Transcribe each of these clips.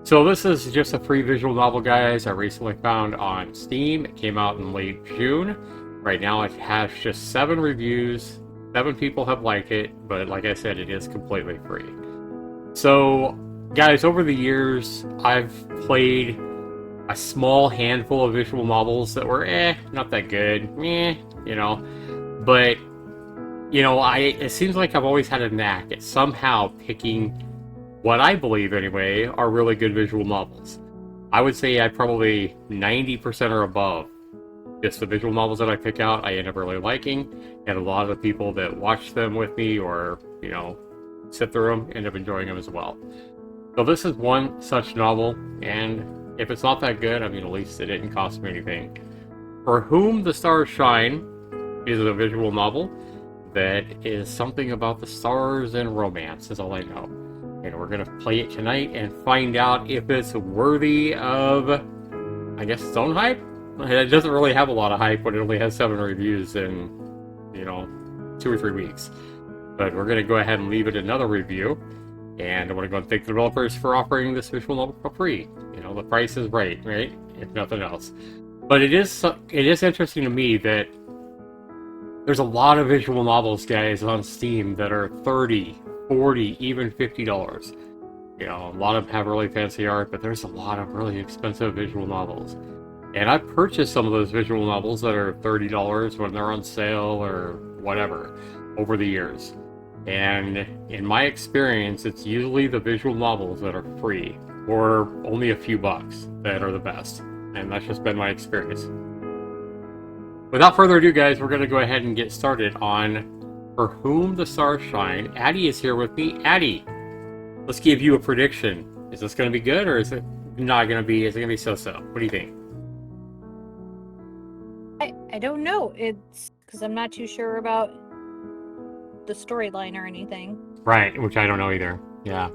So this is just a free visual novel, guys. I recently found on Steam. It came out in late June. Right now it has just 7 reviews. 7 people have liked it, but like I said, it is completely free. So, guys, over the years, I've played a small handful of visual novels that were not that good, you know. But it seems like I've always had a knack at somehow picking what I believe, anyway, are really good visual novels. I would say I probably 90% or above. Just the visual novels that I pick out, I end up really liking, and a lot of the people that watch them with me or, sit through them end up enjoying them as well. So this is one such novel, and if it's not that good, at least it didn't cost me anything. For Whom the Stars Shine is a visual novel that is something about the stars and romance, is all I know. And we're going to play it tonight and find out if it's worthy of, I guess, its own hype? It doesn't really have a lot of hype when it only has 7 reviews in, 2 or 3 weeks. But we're going to go ahead and leave it another review. And I want to go and thank the developers for offering this visual novel for free. The price is right? If nothing else. But it is interesting to me that there's a lot of visual novels, guys, on Steam that are $30, $40, even $50. A lot of them have really fancy art, but there's a lot of really expensive visual novels. And I've purchased some of those visual novels that are $30 when they're on sale or whatever over the years. And in my experience, it's usually the visual novels that are free or only a few bucks that are the best. And that's just been my experience. Without further ado, guys, we're going to go ahead and get started on For Whom the Stars Shine. Addie is here with me. Addie, let's give you a prediction. Is this going to be good, or is it not going to be? Is it going to be so-so? What do you think? I don't know. It's because I'm not too sure about the storyline or anything. Right, which I don't know either. Yeah.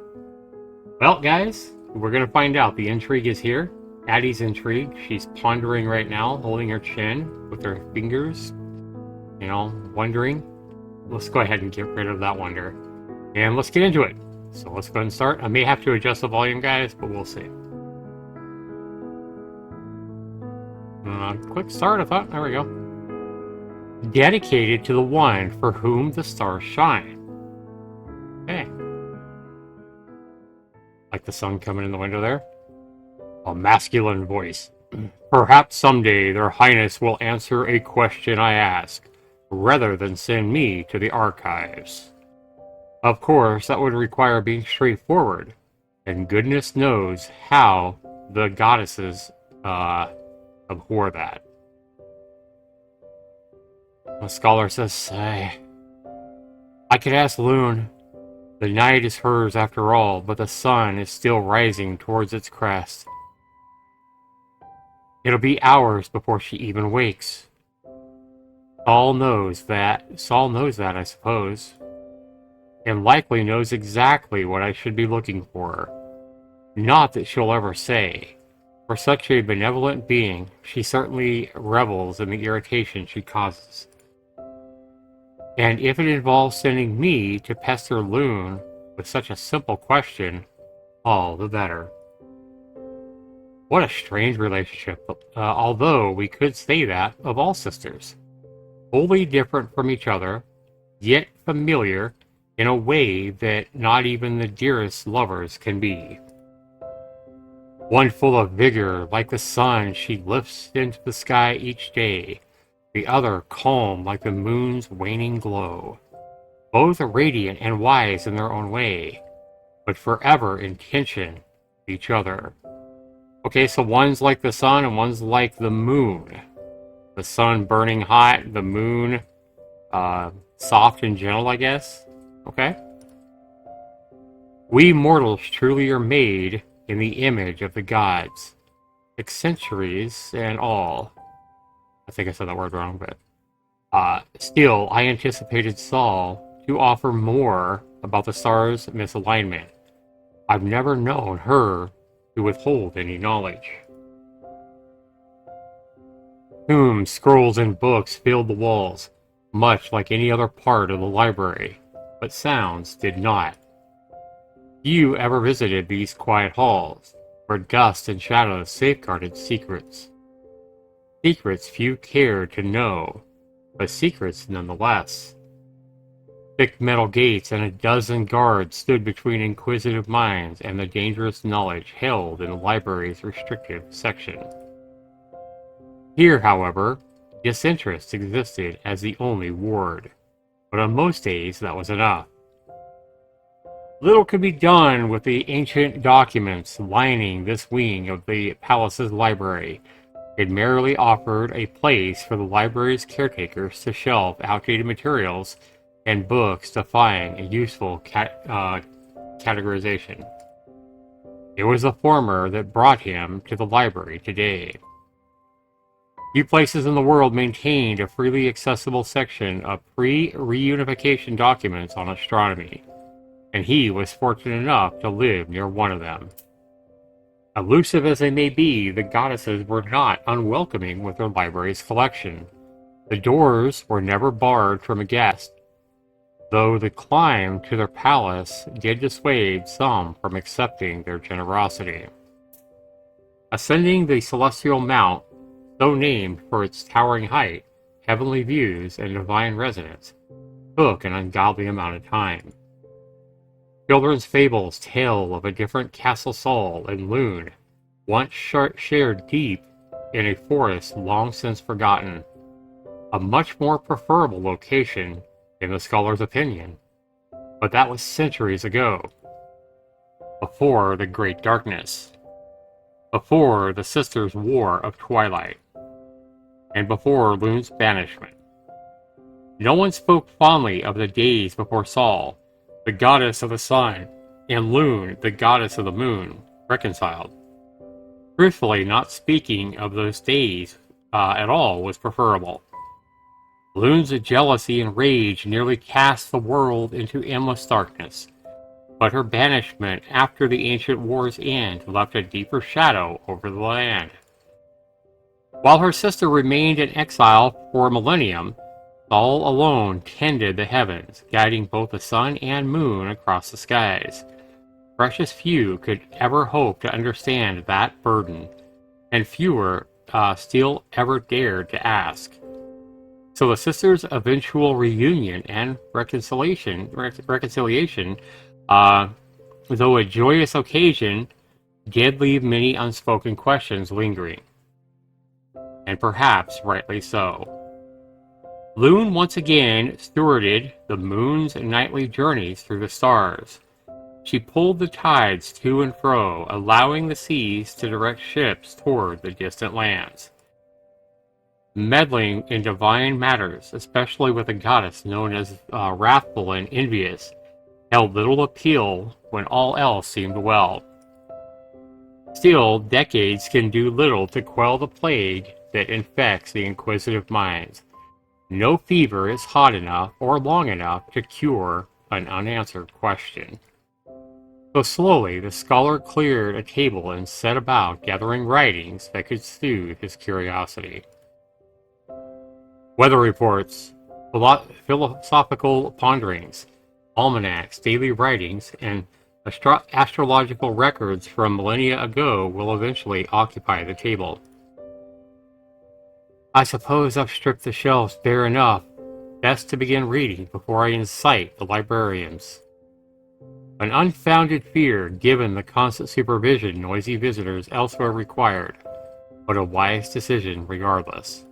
Well, guys, we're going to find out. The intrigue is here. Addie's intrigued. She's pondering right now, holding her chin with her fingers, wondering. Let's go ahead and get rid of that wonder. And let's get into it. So let's go ahead and start. I may have to adjust the volume, guys, but we'll see. Quick start, I thought. There we go. Dedicated to the one for whom the stars shine. Okay. Like the sun coming in the window there. A masculine voice. Perhaps someday their highness will answer a question I ask, rather than send me to the archives. Of course, that would require being straightforward, and goodness knows how the goddesses abhor that. A scholar says, I could ask Loon. The night is hers after all, but the sun is still rising towards its crest. It'll be hours before she even wakes. Saul knows that, I suppose. And likely knows exactly what I should be looking for. Not that she'll ever say. For such a benevolent being, she certainly revels in the irritation she causes. And if it involves sending me to pester Loon with such a simple question, all the better. What a strange relationship, although we could say that of all sisters. Wholly different from each other, yet familiar in a way that not even the dearest lovers can be. One full of vigor, like the sun she lifts into the sky each day, the other calm like the moon's waning glow. Both radiant and wise in their own way, but forever in tension with each other. Okay, so one's like the sun and one's like the moon. The sun burning hot, the moon soft and gentle, I guess. Okay. We mortals truly are made in the image of the gods, eccentrics and all. I think I said that word wrong, but still, I anticipated Saul to offer more about the stars' misalignment. I've never known her to withhold any knowledge. Tombs, scrolls, and books filled the walls, much like any other part of the library, but sounds did not. Few ever visited these quiet halls, where dust and shadows safeguarded secrets. Secrets few cared to know, but secrets nonetheless. Thick metal gates and a dozen guards stood between inquisitive minds and the dangerous knowledge held in the library's restrictive section. Here, however, disinterest existed as the only ward, but on most days that was enough. Little could be done with the ancient documents lining this wing of the palace's library. It merely offered a place for the library's caretakers to shelve outdated materials and books defying a useful categorization. It was the former that brought him to the library today. Few places in the world maintained a freely accessible section of pre-reunification documents on astronomy, and he was fortunate enough to live near one of them. Elusive as they may be, the goddesses were not unwelcoming with their library's collection. The doors were never barred from a guest, though the climb to their palace did dissuade some from accepting their generosity. Ascending the celestial mount, so named for its towering height, heavenly views, and divine resonance, took an ungodly amount of time. Children's fables tell of a different Castle Sol and Loon, once shared deep in a forest long since forgotten, a much more preferable location in the scholar's opinion, but that was centuries ago, before the Great Darkness, before the Sisters' War of Twilight, and before Loon's banishment. No one spoke fondly of the days before Sol, the goddess of the sun, and Loon, the goddess of the moon, reconciled. Truthfully, not speaking of those days at all was preferable. Loon's jealousy and rage nearly cast the world into endless darkness, but her banishment after the ancient war's end left a deeper shadow over the land. While her sister remained in exile for a millennium, Sol alone tended the heavens, guiding both the sun and moon across the skies. Precious few could ever hope to understand that burden, and fewer still ever dared to ask. So the sisters' eventual reunion and reconciliation, though a joyous occasion, did leave many unspoken questions lingering. And perhaps rightly so. Loon once again stewarded the moon's nightly journeys through the stars. She pulled the tides to and fro, allowing the seas to direct ships toward the distant lands. Meddling in divine matters, especially with a goddess known as wrathful and envious, held little appeal when all else seemed well. Still, decades can do little to quell the plague that infects the inquisitive minds. No fever is hot enough or long enough to cure an unanswered question. So slowly, the scholar cleared a table and set about gathering writings that could soothe his curiosity. Weather reports, philosophical ponderings, almanacs, daily writings, and astrological records from millennia ago will eventually occupy the table. I suppose I've stripped the shelves bare enough. Best to begin reading before I incite the librarians. An unfounded fear given the constant supervision noisy visitors elsewhere required, but a wise decision regardless.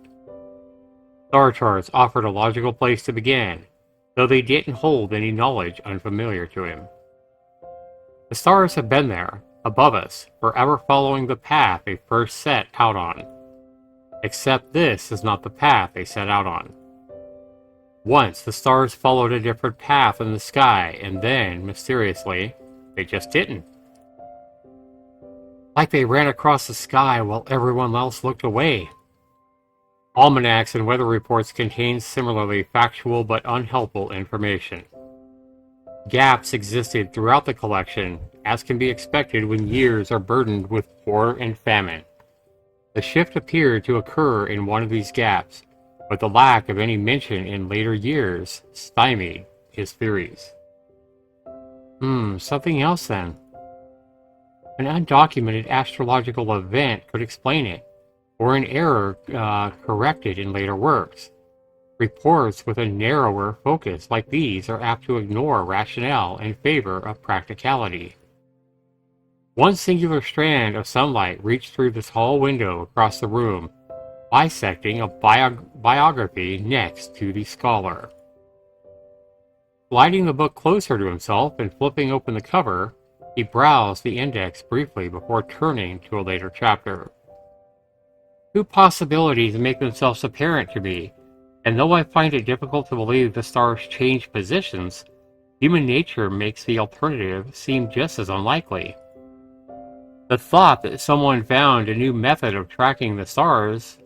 Star charts offered a logical place to begin, though they didn't hold any knowledge unfamiliar to him. The stars have been there, above us, forever following the path they first set out on. Except this is not the path they set out on. Once the stars followed a different path in the sky, and then, mysteriously, they just didn't. Like they ran across the sky while everyone else looked away. Almanacs and weather reports contain similarly factual but unhelpful information. Gaps existed throughout the collection, as can be expected when years are burdened with war and famine. The shift appeared to occur in one of these gaps, but the lack of any mention in later years stymied his theories. Something else then. An undocumented astrological event could explain it, or an error corrected in later works. Reports with a narrower focus like these are apt to ignore rationale in favor of practicality. One singular strand of sunlight reached through this hall window across the room, bisecting a biography next to the scholar. Sliding the book closer to himself and flipping open the cover, he browsed the index briefly before turning to a later chapter. Two possibilities make themselves apparent to me, and though I find it difficult to believe the stars change positions, human nature makes the alternative seem just as unlikely. The thought that someone found a new method of tracking the stars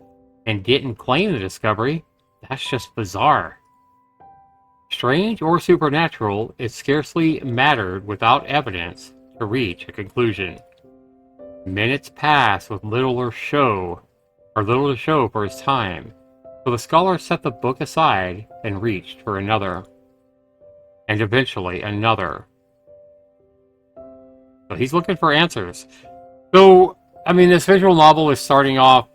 and didn't claim the discovery, that's just bizarre. Strange or supernatural, it scarcely mattered without evidence to reach a conclusion. Minutes passed with little to show for his time, so the scholar set the book aside and reached for another. And eventually another. So he's looking for answers. So, I mean, this visual novel is starting off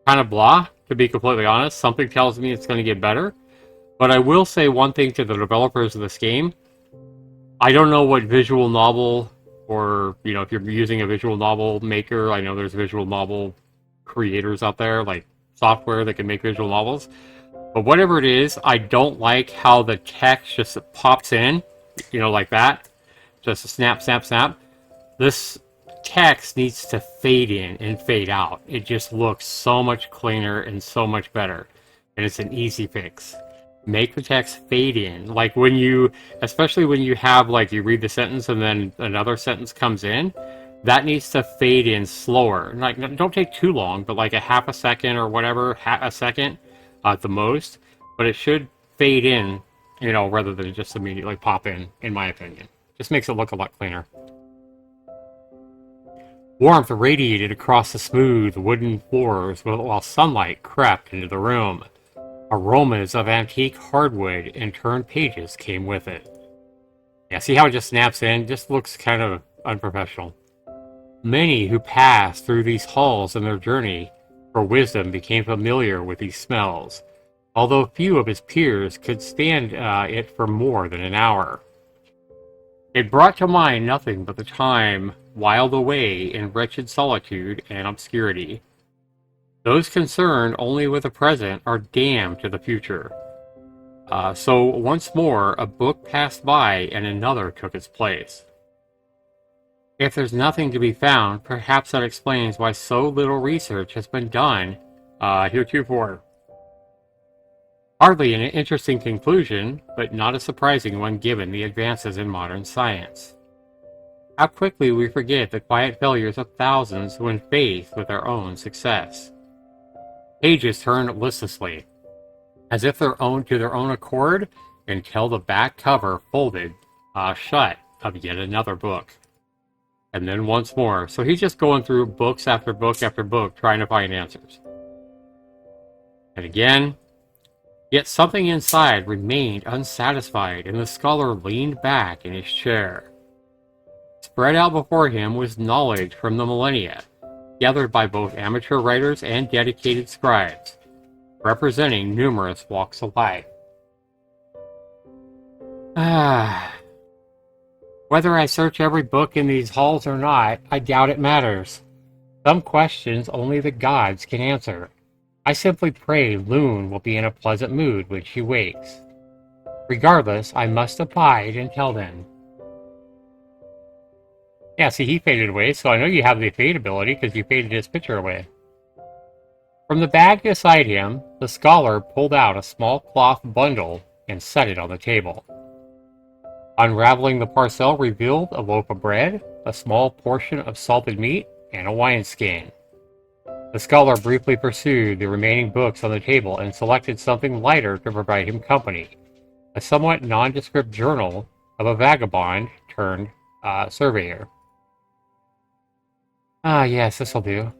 kind of blah, to be completely honest. Something tells me it's going to get better. But I will say one thing to the developers of this game. I don't know what visual novel, or, you know, if you're using a visual novel maker, I know there's visual novel creators out there, like software that can make visual novels. But whatever it is, I don't like how the text just pops in, you know, like that. Just a snap, snap, snap. This text needs to fade in and fade out. It just looks so much cleaner and so much better. And it's an easy fix. Make the text fade in. Like when you, especially when you have, like, you read the sentence and then another sentence comes in, that needs to fade in slower. Like, don't take too long, but like a half a second or whatever, a second at the most. But it should fade in, you know, rather than just immediately pop in my opinion. Just makes it look a lot cleaner. Warmth radiated across the smooth wooden floors while sunlight crept into the room. Aromas of antique hardwood and turned pages came with it. Yeah, see how it just snaps in? Just looks kind of unprofessional. Many who passed through these halls in their journey for wisdom became familiar with these smells, although few of his peers could stand it for more than an hour. It brought to mind nothing but the time whiled away in wretched solitude and obscurity. Those concerned only with the present are damned to the future. So once more, a book passed by and another took its place. If there's nothing to be found, perhaps that explains why so little research has been done heretofore. Hardly an interesting conclusion, but not a surprising one given the advances in modern science. How quickly we forget the quiet failures of thousands when faced with our own success. Pages turn listlessly, as if to their own accord, until the back cover folded shut of yet another book. And then once more. So he's just going through books after book after book, trying to find answers. And again, yet something inside remained unsatisfied, and the scholar leaned back in his chair. Spread out before him was knowledge from the millennia, gathered by both amateur writers and dedicated scribes, representing numerous walks of life. Whether I search every book in these halls or not, I doubt it matters. Some questions only the gods can answer. I simply pray Loon will be in a pleasant mood when she wakes. Regardless, I must abide until then. Yeah, see, he faded away, so I know you have the fade ability because you faded his picture away. From the bag beside him, the scholar pulled out a small cloth bundle and set it on the table. Unraveling the parcel revealed a loaf of bread, a small portion of salted meat, and a wineskin. The scholar briefly pursued the remaining books on the table and selected something lighter to provide him company, a somewhat nondescript journal of a vagabond turned surveyor. Yes, this'll do.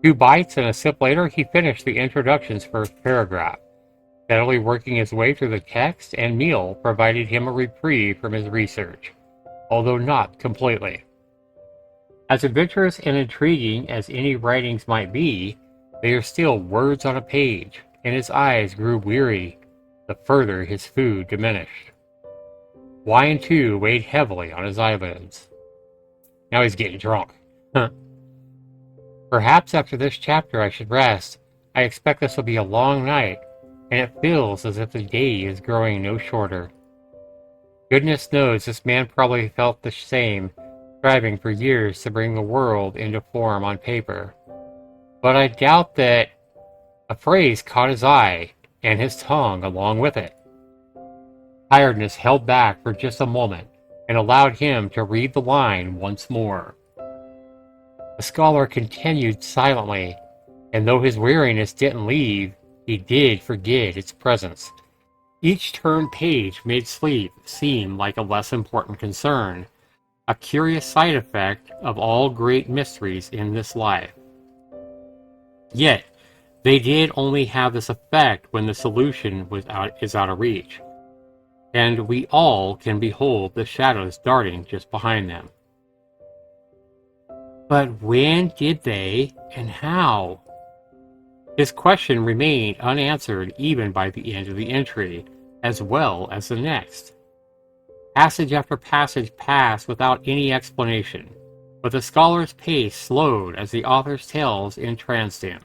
2 bites and a sip later, he finished the introduction's first paragraph. Steadily working his way through the text and meal provided him a reprieve from his research, although not completely. As adventurous and intriguing as any writings might be, they are still words on a page, and his eyes grew weary the further his food diminished. Wine, too, weighed heavily on his eyelids. Now he's getting drunk. Perhaps after this chapter I should rest. I expect this will be a long night, and it feels as if the day is growing no shorter. Goodness knows this man probably felt the same, striving for years to bring the world into form on paper. But I doubt that a phrase caught his eye, and his tongue along with it. Tiredness held back for just a moment, and allowed him to read the line once more. The scholar continued silently, and though his weariness didn't leave, he did forget its presence. Each turned page made sleep seem like a less important concern, a curious side effect of all great mysteries in this life. Yet, they did only have this effect when the solution is out of reach, and we all can behold the shadows darting just behind them. But when did they, and how? His question remained unanswered even by the end of the entry, as well as the next. Passage after passage passed without any explanation, but the scholar's pace slowed as the author's tales entranced him.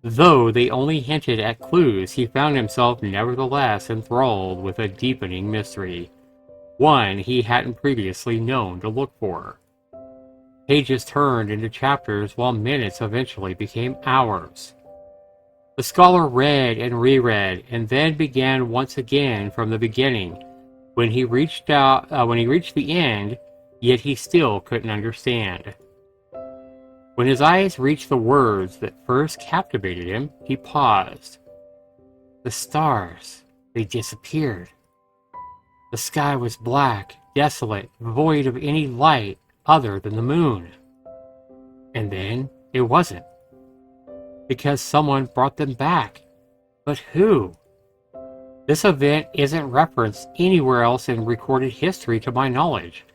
Though they only hinted at clues, he found himself nevertheless enthralled with a deepening mystery, one he hadn't previously known to look for. Pages turned into chapters while minutes eventually became hours. The scholar read and reread, and then began once again from the beginning. When he reached the end, yet he still couldn't understand. When his eyes reached the words that first captivated him, he paused. The stars, they disappeared. The sky was black, desolate, void of any light other than the moon. And then it wasn't. Because someone brought them back. But who? This event isn't referenced anywhere else in recorded history to my knowledge,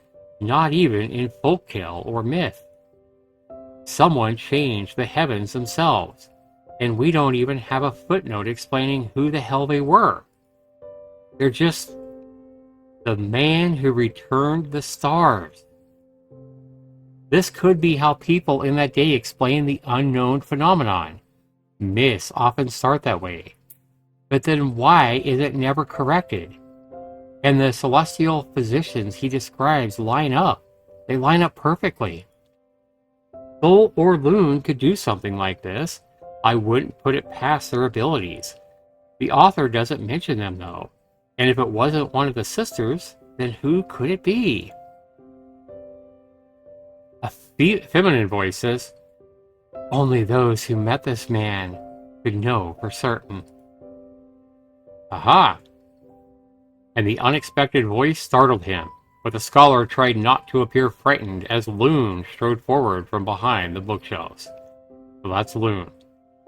not even in folktale or myth. Someone changed the heavens themselves, and we don't even have a footnote explaining who the hell they were. They're just the man who returned the stars. This could be how people in that day explained the unknown phenomenon. Myths often start that way. But then why is it never corrected? And the celestial physicians he describes line up. They line up perfectly. Sol or Loon could do something like this. I wouldn't put it past their abilities. The author doesn't mention them, though. And if it wasn't one of the sisters, then who could it be? A feminine voice says, "Only those who met this man could know for certain." Aha! And the unexpected voice startled him, but the scholar tried not to appear frightened as Loon strode forward from behind the bookshelves. So that's Loon,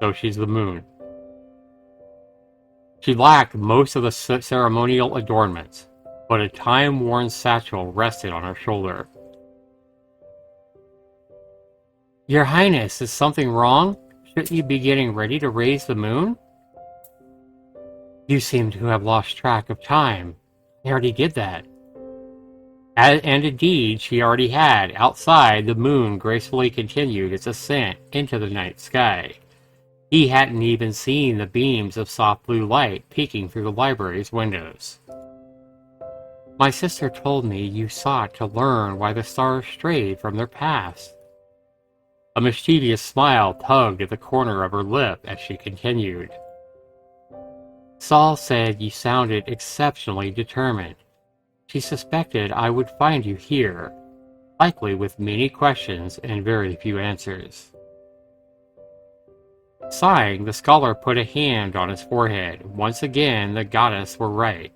though she's the moon. She lacked most of the ceremonial adornments, but a time-worn satchel rested on her shoulder. "Your Highness, is something wrong? Shouldn't you be getting ready to raise the moon?" "You seem to have lost track of time. I already did that." And indeed, she already had. Outside, the moon gracefully continued its ascent into the night sky. He hadn't even seen the beams of soft blue light peeking through the library's windows. "My sister told me you sought to learn why the stars strayed from their past." A mischievous smile tugged at the corner of her lip as she continued. "Saul said you sounded exceptionally determined. She suspected I would find you here, likely with many questions and very few answers." Sighing, the scholar put a hand on his forehead. Once again, the goddesses were right.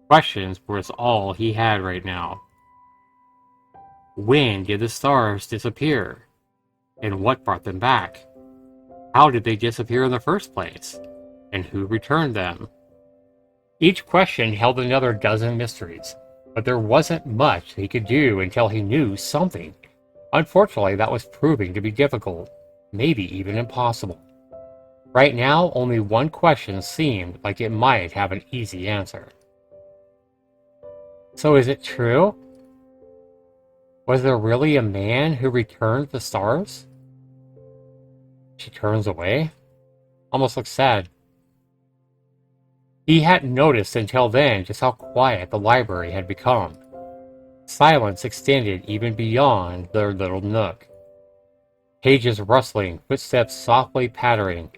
Questions was all he had right now. When did the stars disappear? And what brought them back? How did they disappear in the first place? And who returned them? Each question held another dozen mysteries. but there wasn't much he could do until he knew something. Unfortunately, that was proving to be difficult, maybe even impossible. Right now, only one question seemed like it might have an easy answer. So is it true? Was there really a man who returned the stars? She turns away. Almost looks sad. He hadn't noticed until then just how quiet the library had become. Silence extended even beyond their little nook. Pages rustling, footsteps softly pattering,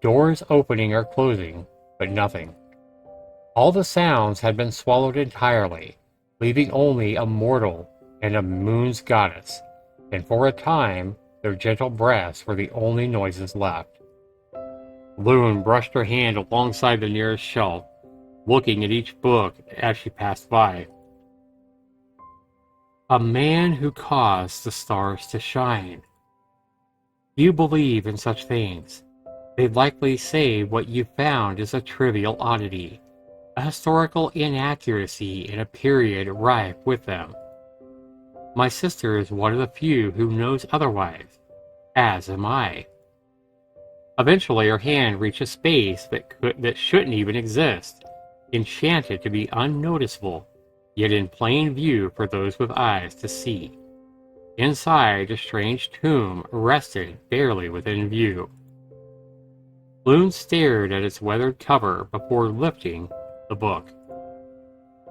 doors opening or closing, but nothing. All the sounds had been swallowed entirely, leaving only a mortal and a moon's goddess, and for a time their gentle breaths were the only noises left. Loon brushed her hand alongside the nearest shelf, looking at each book as she passed by. A man who caused the stars to shine. You believe in such things. They'd likely say what you found is a trivial oddity, a historical inaccuracy in a period rife with them. My sister is one of the few who knows otherwise, as am I. Eventually her hand reached a space that shouldn't even exist, enchanted to be unnoticeable, yet in plain view for those with eyes to see. Inside, a strange tomb rested barely within view. Loon stared at its weathered cover before lifting the book.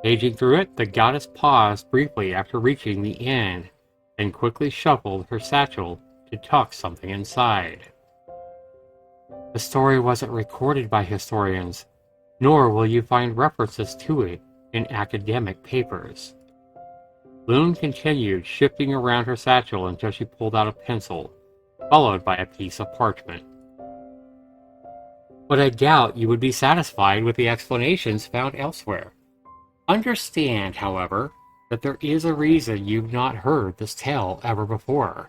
Paging through it, the goddess paused briefly after reaching the end and quickly shuffled her satchel to tuck something inside. The story wasn't recorded by historians, nor will you find references to it in academic papers. Loon continued shifting around her satchel until she pulled out a pencil, followed by a piece of parchment. But I doubt you would be satisfied with the explanations found elsewhere. Understand, however, that there is a reason you've not heard this tale ever before.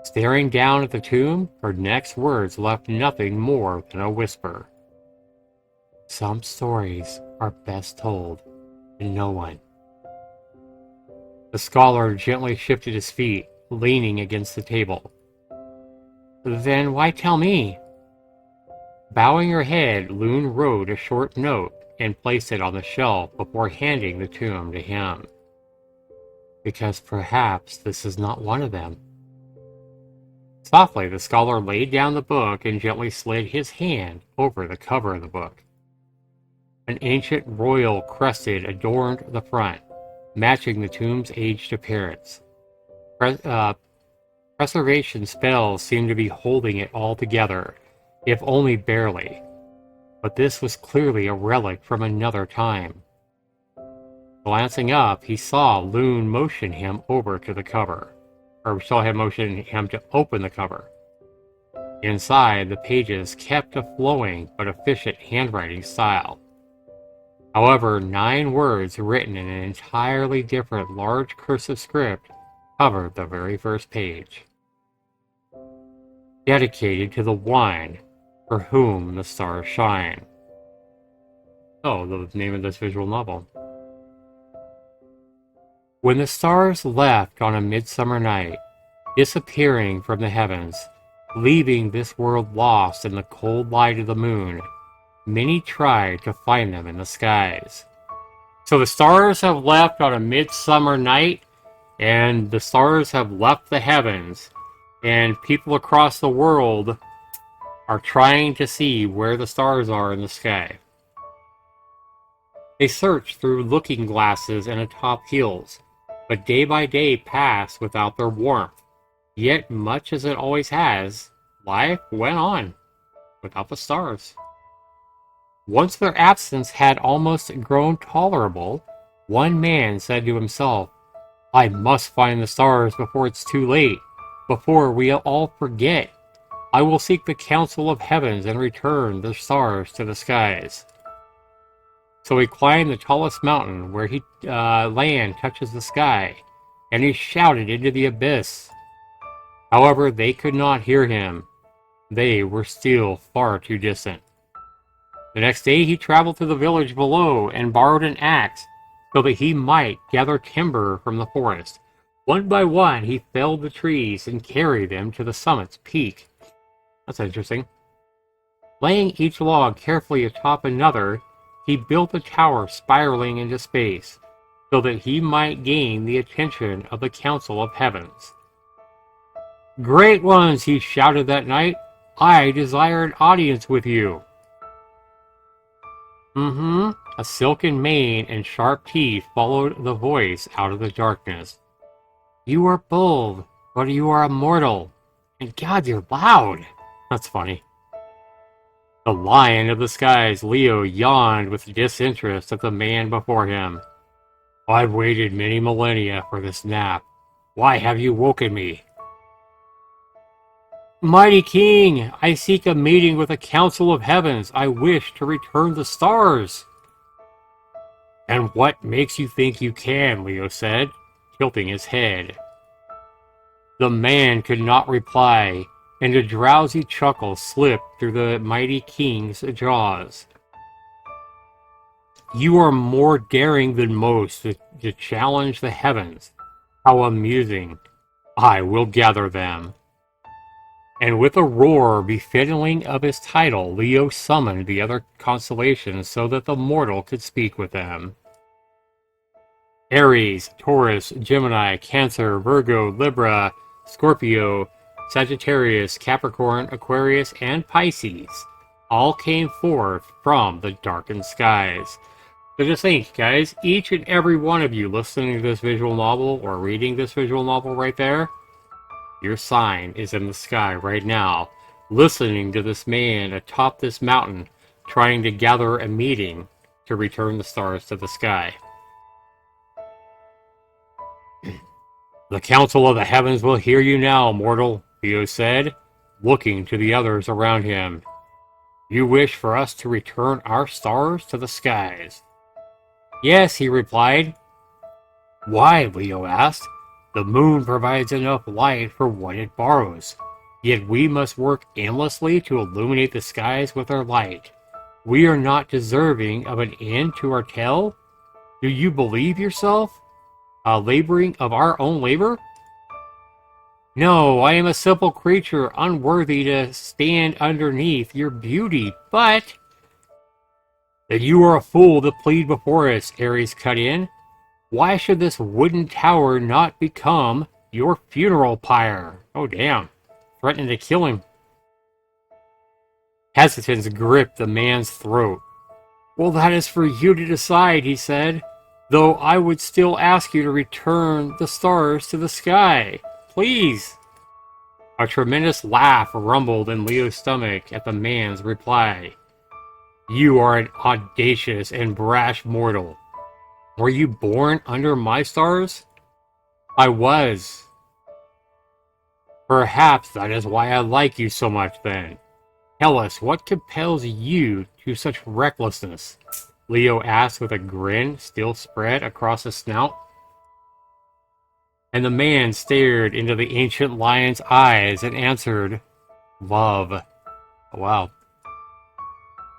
Staring down at the tomb, her next words left nothing more than a whisper. Some stories are best told to no one. The scholar gently shifted his feet, leaning against the table. Then why tell me? Bowing her head, Loon wrote a short note and placed it on the shelf before handing the tomb to him. Because perhaps this is not one of them. Softly, the scholar laid down the book and gently slid his hand over the cover of the book. An ancient royal crested adorned the front, matching the tomb's aged appearance. Preservation spells seemed to be holding it all together, if only barely. But this was clearly a relic from another time. Glancing up, he saw Loon motion him over to the cover, or saw him motion him to open the cover. Inside, the pages kept a flowing but efficient handwriting style. However, 9 words written in an entirely different large cursive script covered the very first page. Dedicated to the one for whom the stars shine. Oh, the name of this visual novel. When the stars left on a midsummer night, disappearing from the heavens, leaving this world lost in the cold light of the moon, many tried to find them in the skies. So the stars have left on a midsummer night, and the stars have left the heavens, and people across the world are trying to see where the stars are in the sky. They search through looking glasses and atop hills, but day by day passed without their warmth. Yet, much as it always has, life went on without the stars. Once their absence had almost grown tolerable, one man said to himself, I must find the stars before it's too late, before we all forget. I will seek the council of heavens and return the stars to the skies. So he climbed the tallest mountain where land touches the sky, and he shouted into the abyss. However, they could not hear him. They were still far too distant. The next day he traveled to the village below and borrowed an axe, so that he might gather timber from the forest. One by one, he felled the trees and carried them to the summit's peak. That's interesting. Laying each log carefully atop another, he built a tower spiraling into space, so that he might gain the attention of the Council of Heavens. Great ones, he shouted that night. I desire an audience with you. A silken mane and sharp teeth followed the voice out of the darkness. You are bold, but you are immortal. And God, you're loud. That's funny. The lion of the skies, Leo, yawned with disinterest at the man before him. I've waited many millennia for this nap. Why have you woken me? Mighty King, I seek a meeting with the Council of Heavens. I wish to return the stars. And what makes you think you can? Leo said, tilting his head. The man could not reply, and a drowsy chuckle slipped through the mighty king's jaws. You are more daring than most to challenge the heavens. How amusing. I will gather them. And with a roar befitting of his title, Leo summoned the other constellations so that the mortal could speak with them. Aries, Taurus, Gemini, Cancer, Virgo, Libra, Scorpio, Sagittarius, Capricorn, Aquarius, and Pisces all came forth from the darkened skies. So just think, guys, each and every one of you listening to this visual novel or reading this visual novel right there, your sign is in the sky right now, listening to this man atop this mountain, trying to gather a meeting to return the stars to the sky. The Council of the Heavens will hear you now, mortal, Theo said, looking to the others around him. You wish for us to return our stars to the skies? Yes, he replied. Why? Leo asked. The moon provides enough light for what it borrows. Yet we must work endlessly to illuminate the skies with our light. We are not deserving of an end to our tale? Do you believe yourself? Laboring of our own labor? No, I am a simple creature, unworthy to stand underneath your beauty, but... Then you are a fool to plead before us, Ares cut in. Why should this wooden tower not become your funeral pyre? Oh, damn. Threatening to kill him. Hesitance gripped the man's throat. Well, that is for you to decide, he said. Though I would still ask you to return the stars to the sky. Please. A tremendous laugh rumbled in Leo's stomach at the man's reply. You are an audacious and brash mortal. Were you born under my stars? I was. Perhaps that is why I like you so much then. Tell us, what compels you to such recklessness? Leo asked with a grin still spread across his snout. And the man stared into the ancient lion's eyes and answered, Love. Oh, wow.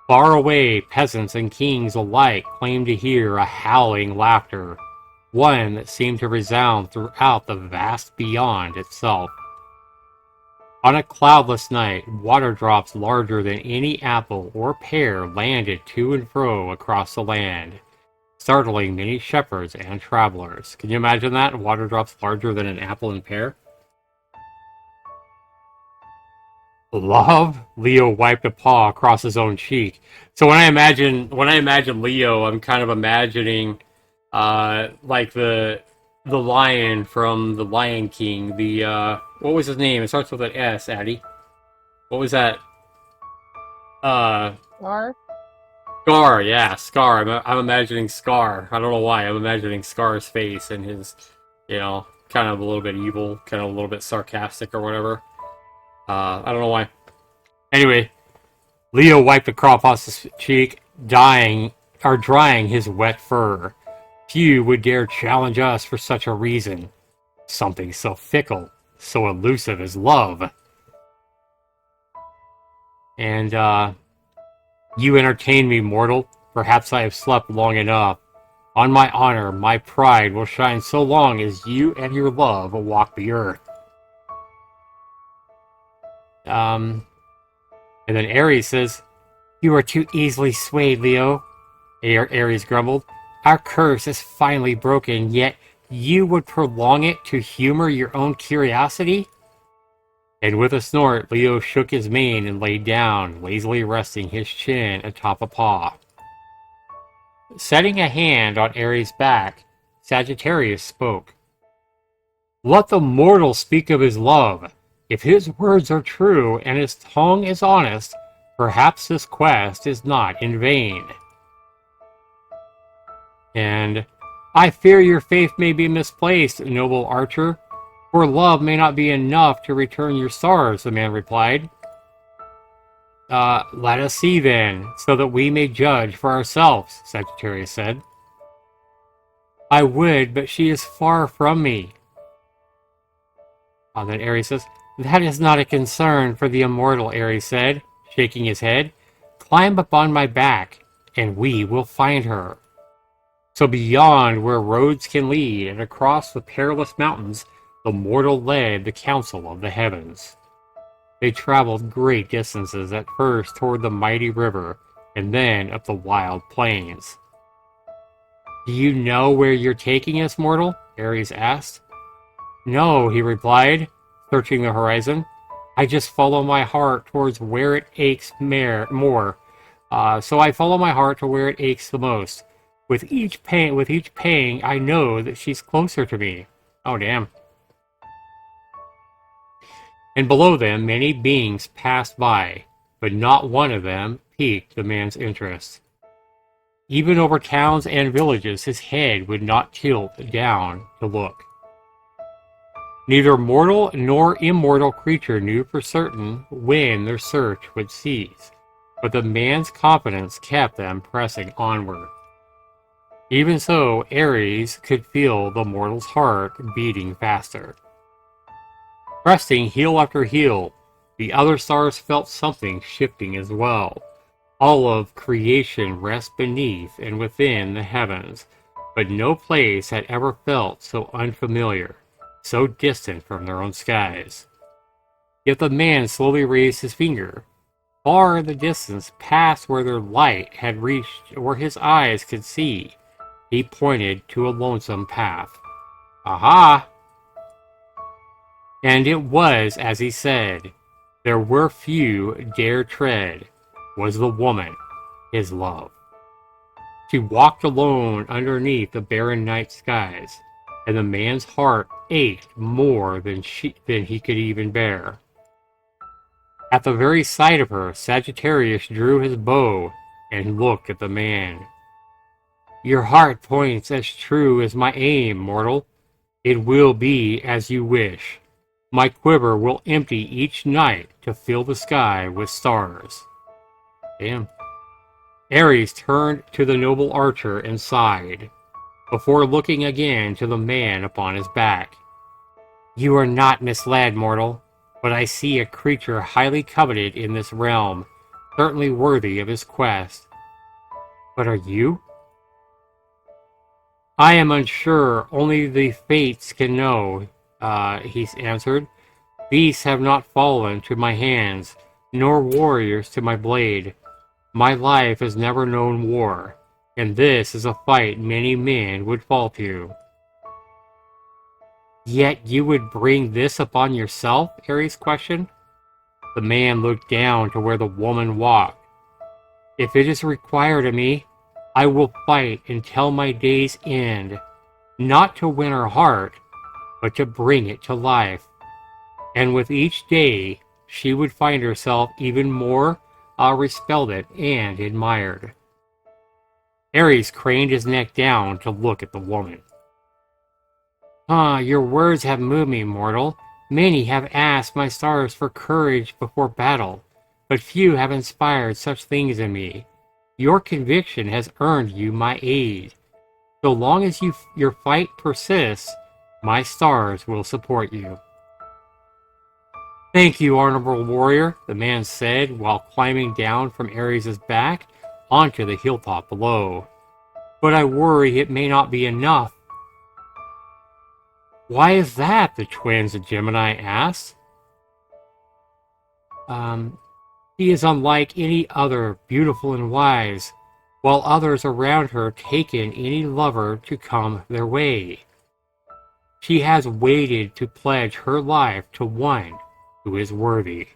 Far away, peasants and kings alike claimed to hear a howling laughter, one that seemed to resound throughout the vast beyond itself. On a cloudless night, water drops larger than any apple or pear landed to and fro across the land, startling many shepherds and travelers. Can you imagine that? Water drops larger than an apple and pear? Love? Leo wiped a paw across his own cheek. So when I imagine Leo, I'm kind of imagining like the lion from the Lion King. The what was his name? It starts with an S, Addie. What was that? Scar? Scar, yeah, Scar. I'm imagining Scar. I don't know why. I'm imagining Scar's face and his, kind of a little bit evil, kind of a little bit sarcastic or whatever. I don't know why. Anyway, Leo wiped a crop off his cheek, drying his wet fur. Few would dare challenge us for such a reason. Something so fickle, so elusive as love. And, you entertain me, mortal. Perhaps I have slept long enough. On my honor, my pride will shine so long as you and your love walk the earth. And then Ares says, "You are too easily swayed, Leo," Ares grumbled. "Our curse is finally broken, yet you would prolong it to humor your own curiosity?" And with a snort, Leo shook his mane and lay down, lazily resting his chin atop a paw. Setting a hand on Ares' back, Sagittarius spoke. "Let the mortal speak of his love. If his words are true and his tongue is honest, perhaps this quest is not in vain." And, "I fear your faith may be misplaced, noble archer, for love may not be enough to return your stars," the man replied. Let us see then, so that we may judge for ourselves," Sagittarius said. "I would, but she is far from me." Then Ares says, "That is not a concern for the immortal," Ares said, shaking his head. "Climb up on my back, and we will find her." So beyond where roads can lead and across the perilous mountains, the mortal led the council of the heavens. They traveled great distances at first toward the mighty river, and then up the wild plains. "Do you know where you're taking us, mortal?" Ares asked. "No," he replied, searching the horizon. "I just follow my heart towards where it aches more. So I follow my heart to where it aches the most. With each pang, I know that she's closer to me." Oh, damn. And below them, many beings passed by, but not one of them piqued the man's interest. Even over towns and villages, his head would not tilt down to look. Neither mortal nor immortal creature knew for certain when their search would cease, but the man's confidence kept them pressing onward. Even so, Ares could feel the mortal's heart beating faster. Resting heel after heel, the other stars felt something shifting as well. All of creation rests beneath and within the heavens, but no place had ever felt so unfamiliar, so distant from their own skies. Yet the man slowly raised his finger. Far in the distance, past where their light had reached, where his eyes could see, he pointed to a lonesome path. "Aha!" And it was as he said. There were few dare tread, was the woman, his love. She walked alone underneath the barren night skies, and the man's heart ached more than he could even bear. At the very sight of her, Sagittarius drew his bow and looked at the man. "Your heart points as true as my aim, mortal. It will be as you wish. My quiver will empty each night to fill the sky with stars." Damn. Ares turned to the noble archer and sighed, before looking again to the man upon his back. "You are not misled, mortal, but I see a creature highly coveted in this realm, certainly worthy of his quest. But are you?" "I am unsure, only the fates can know," he answered. "Beasts have not fallen to my hands, nor warriors to my blade. My life has never known war, and this is a fight many men would fall to." "Yet you would bring this upon yourself?" Ares questioned. The man looked down to where the woman walked. "If it is required of me, I will fight until my days end, not to win her heart, but to bring it to life. And with each day, she would find herself even more resplendent and admired." Ares craned his neck down to look at the woman. Your words have moved me, mortal. Many have asked my stars for courage before battle, but few have inspired such things in me. Your conviction has earned you my aid. So long as your fight persists, my stars will support you." "Thank you, honorable warrior," the man said while climbing down from Ares' back onto the hilltop below. but I worry it may not be enough. Why is that? The twins of Gemini asked. She is unlike any other, beautiful and wise, while others around her taken any lover to come their way. She has waited to pledge her life to one who is worthy.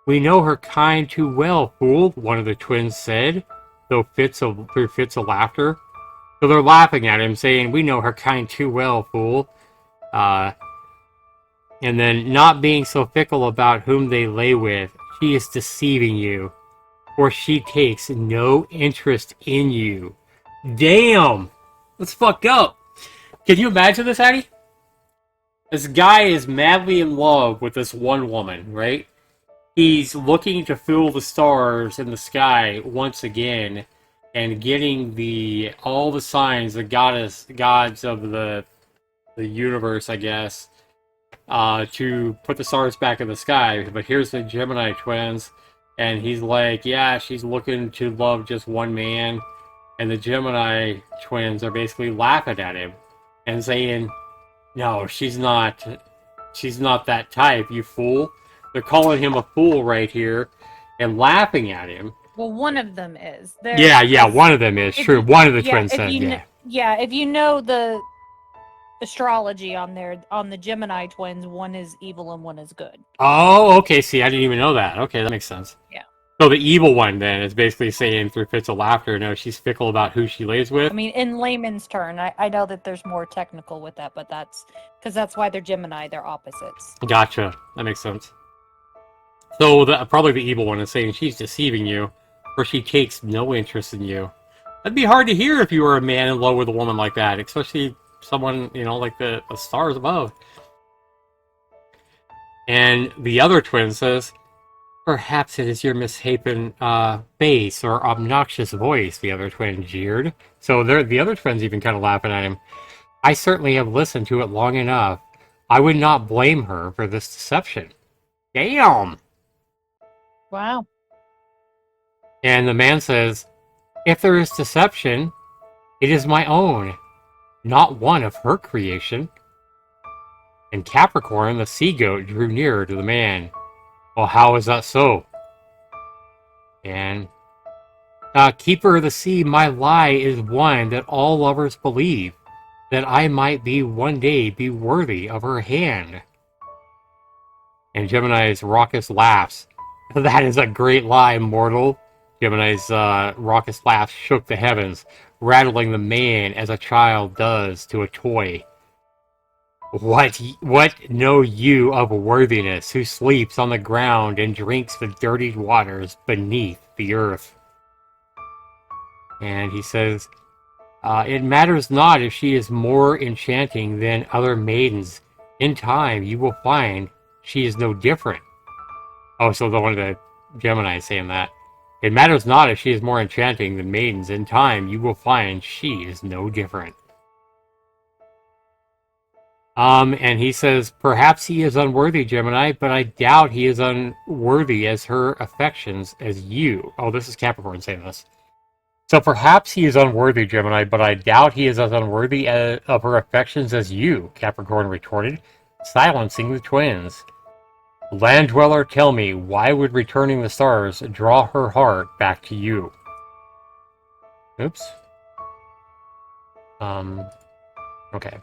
We know her kind too well, fool, one of the twins said, through fits of laughter. So they're laughing at him, saying, we know her kind too well, fool. And then, not being so fickle about whom they lay with, she is deceiving you, for she takes no interest in you. Damn! That's fucked up. Can you imagine this, Addy? This guy is madly in love with this one woman, right? He's looking to fool the stars in the sky once again, and getting all the signs, the gods of the universe, I guess, to put the stars back in the sky. But here's the Gemini twins, and he's like, yeah, she's looking to love just one man, and the Gemini twins are basically laughing at him and saying, no, she's not that type, you fool. They're calling him a fool right here and laughing at him. Well, one of them is. Yeah, one of them is. True. One of the twins said, yeah, if you know the astrology on the Gemini twins, one is evil and one is good. Oh, okay. See, I didn't even know that. Okay, that makes sense. Yeah. So the evil one then is basically saying through fits of laughter, no, she's fickle about who she lays with. I mean, in layman's turn, I know that there's more technical with that, but that's because that's why they're Gemini. They're opposites. Gotcha. That makes sense. So probably the evil one is saying she's deceiving you, or she takes no interest in you. That'd be hard to hear if you were a man in love with a woman like that, especially someone, like the stars above. And the other twin says, perhaps it is your misshapen bass or obnoxious voice, the other twin jeered. So the other twin's even kind of laughing at him. I certainly have listened to it long enough. I would not blame her for this deception. Damn! Wow. And the man says, if there is deception, it is my own, not one of her creation. And Capricorn, the sea goat, drew nearer to the man. Well, how is that so? And Keeper of the Sea, my lie is one that all lovers believe, that I might one day be worthy of her hand. And Gemini's raucous laughs. That is a great lie, mortal. Gemini's raucous laugh shook the heavens, rattling the man as a child does to a toy. What know you of worthiness, who sleeps on the ground and drinks the dirty waters beneath the earth? And he says, it matters not if she is more enchanting than other maidens. In time, you will find she is no different. Oh, so one of the Gemini is saying that. It matters not if she is more enchanting than maidens. In time, you will find she is no different. And he says, perhaps he is unworthy, Gemini, but I doubt he is unworthy as her affections as you. Oh, this is Capricorn saying this. So perhaps he is unworthy, Gemini, but I doubt he is as unworthy of her affections as you, Capricorn retorted, silencing the twins. Land dweller, tell me, why would returning the stars draw her heart back to you? Oops. Okay.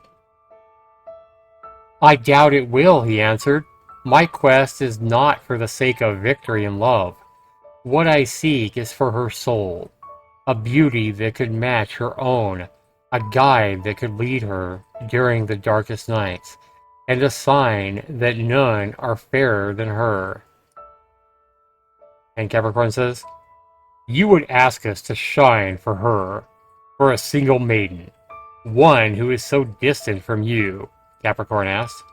I doubt it will, he answered. My quest is not for the sake of victory and love. What I seek is for her soul, a beauty that could match her own, a guide that could lead her during the darkest nights, and a sign that none are fairer than her. And Capricorn says, you would ask us to shine for her, for a single maiden, one who is so distant from you, Capricorn asked.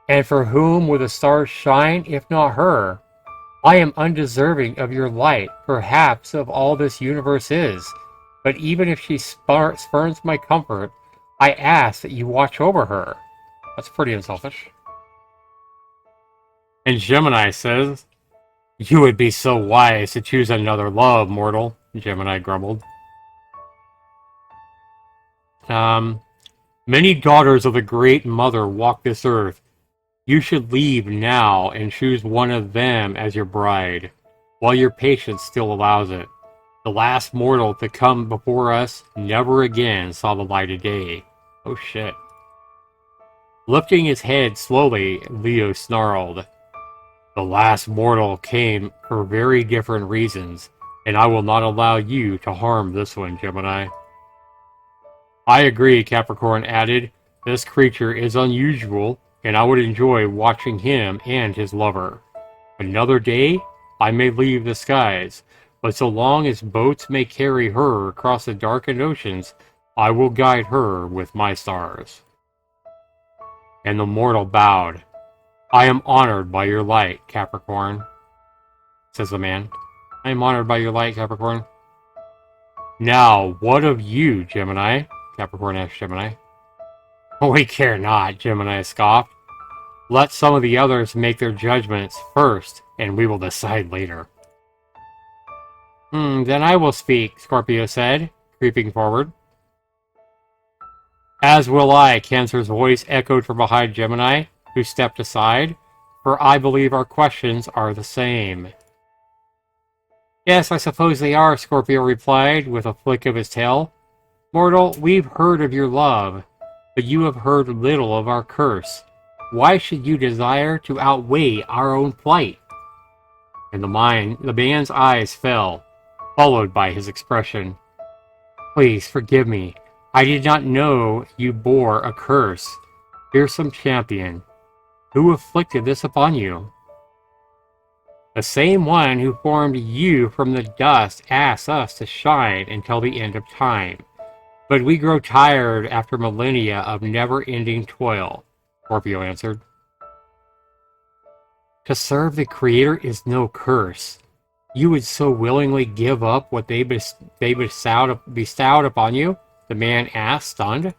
And for whom would the stars shine, if not her? I am undeserving of your light, perhaps of all this universe is, but even if she spurns my comfort, I ask that you watch over her. That's pretty unselfish. And Gemini says, You would be so wise to choose another love, mortal, Gemini grumbled. Um, Many daughters of the Great Mother walk this earth. You should leave now and choose one of them as your bride, while your patience still allows it. The last mortal to come before us never again saw the light of day. Oh shit. Lifting his head slowly, Leo snarled. The last mortal came for very different reasons, and I will not allow you to harm this one, Gemini. I agree, Capricorn added. This creature is unusual, and I would enjoy watching him and his lover. Another day, I may leave the skies, but so long as boats may carry her across the darkened oceans, I will guide her with my stars. And the mortal bowed. I am honored by your light, Capricorn, says the man. I am honored by your light, Capricorn. Now, what of you, Gemini? Capricorn asked Gemini. We care not, Gemini scoffed. Let some of the others make their judgments first, and we will decide later. Then I will speak, Scorpio said, creeping forward. As will I, Cancer's voice echoed from behind Gemini, who stepped aside, for I believe our questions are the same. Yes, I suppose they are, Scorpio replied, with a flick of his tail. Mortal, we've heard of your love, but you have heard little of our curse. Why should you desire to outweigh our own plight? And the man's eyes fell, followed by his expression. Please forgive me. I did not know you bore a curse. Fearsome champion, who afflicted this upon you? The same one who formed you from the dust asks us to shine until the end of time. But we grow tired after millennia of never-ending toil, Scorpio answered. To serve the Creator is no curse. You would so willingly give up what they bestowed upon you? The man asked, stunned.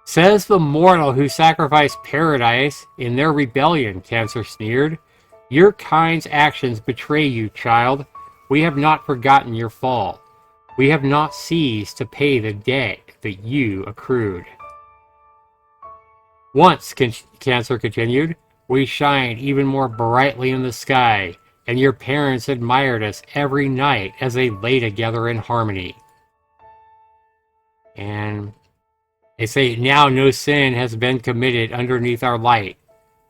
Says the mortal who sacrificed paradise in their rebellion, Cancer sneered. Your kind's actions betray you, child. We have not forgotten your fall. We have not ceased to pay the debt that you accrued. Once, Cancer continued, we shined even more brightly in the sky, and your parents admired us every night as they lay together in harmony. And they say, now no sin has been committed underneath our light.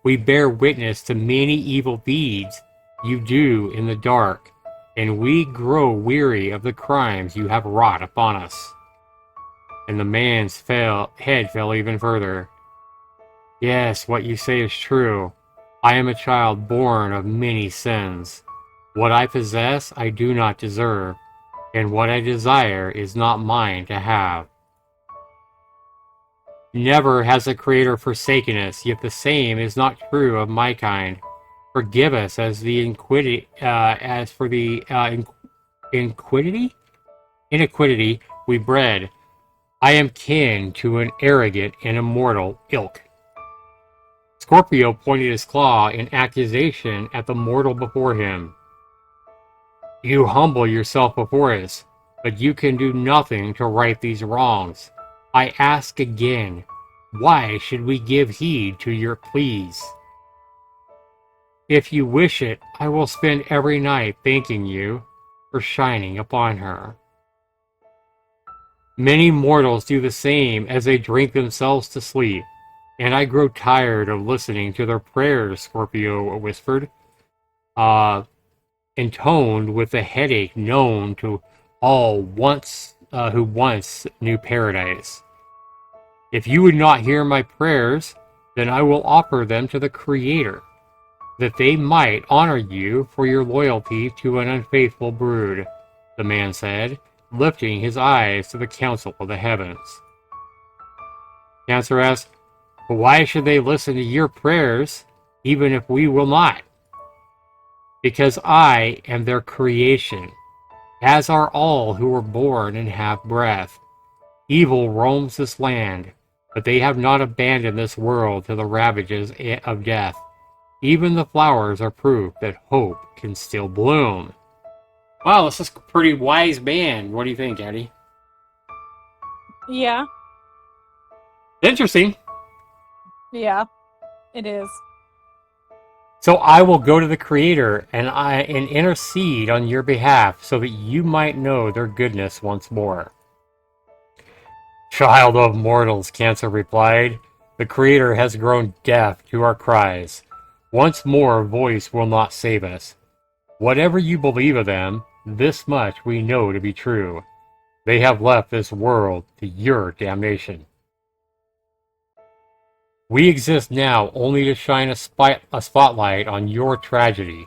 We bear witness to many evil deeds you do in the dark, and we grow weary of the crimes you have wrought upon us. And the man's head fell even further. Yes, what you say is true. I am a child born of many sins. What I possess I do not deserve, and what I desire is not mine to have. Never has the Creator forsaken us, yet the same is not true of my kind. Forgive us as for the iniquity we bred. I am kin to an arrogant and immortal ilk. Scorpio pointed his claw in accusation at the mortal before him. You humble yourself before us, but you can do nothing to right these wrongs. I ask again, why should we give heed to your pleas? If you wish it, I will spend every night thanking you for shining upon her. Many mortals do the same as they drink themselves to sleep, and I grow tired of listening to their prayers, Scorpio whispered, intoned with the headache known to all who once knew paradise. If you would not hear my prayers, then I will offer them to the Creator, that they might honor you for your loyalty to an unfaithful brood, the man said, lifting his eyes to the council of the heavens. Cancer asked, why should they listen to your prayers, even if we will not? Because I am their creation, as are all who were born and have breath. Evil roams this land, but they have not abandoned this world to the ravages of death. Even the flowers are proof that hope can still bloom. Wow, this is a pretty wise man. What do you think, Eddie? Yeah, Interesting. yeah, it is. So I will go to the Creator and intercede on your behalf so that you might know their goodness once more. Child of mortals, Cancer replied, the Creator has grown deaf to our cries. Once more, voice will not save us. Whatever you believe of them, this much we know to be true. They have left this world to your damnation. We exist now only to shine a spotlight on your tragedy,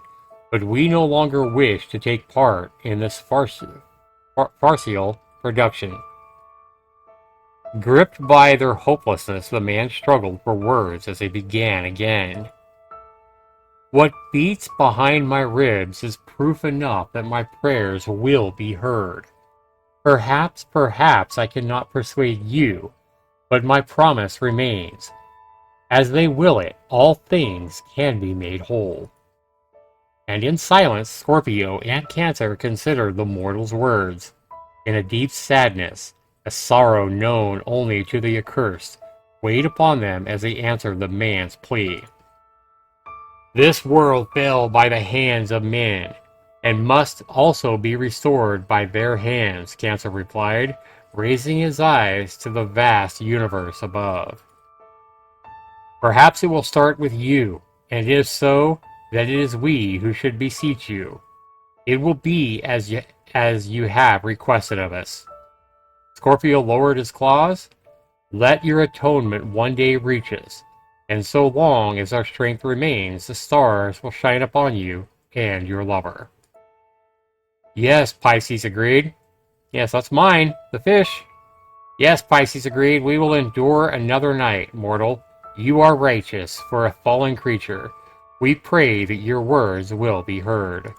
but we no longer wish to take part in this farcical production. Gripped by their hopelessness, the man struggled for words as he began again. What beats behind my ribs is proof enough that my prayers will be heard. Perhaps I cannot persuade you, but my promise remains. As they will it, all things can be made whole. And in silence, Scorpio and Cancer considered the mortal's words. In a deep sadness, a sorrow known only to the accursed, weighed upon them as they answered the man's plea. This world fell by the hands of men, and must also be restored by their hands, Cancer replied, raising his eyes to the vast universe above. Perhaps it will start with you, and if so, that it is we who should beseech you. It will be as you have requested of us. Scorpio lowered his claws. Let your atonement one day reach us, and so long as our strength remains, the stars will shine upon you and your lover. Yes, Pisces agreed. Yes, that's mine, the fish. Yes, Pisces agreed. We will endure another night, mortal. You are righteous for a fallen creature. We pray that your words will be heard.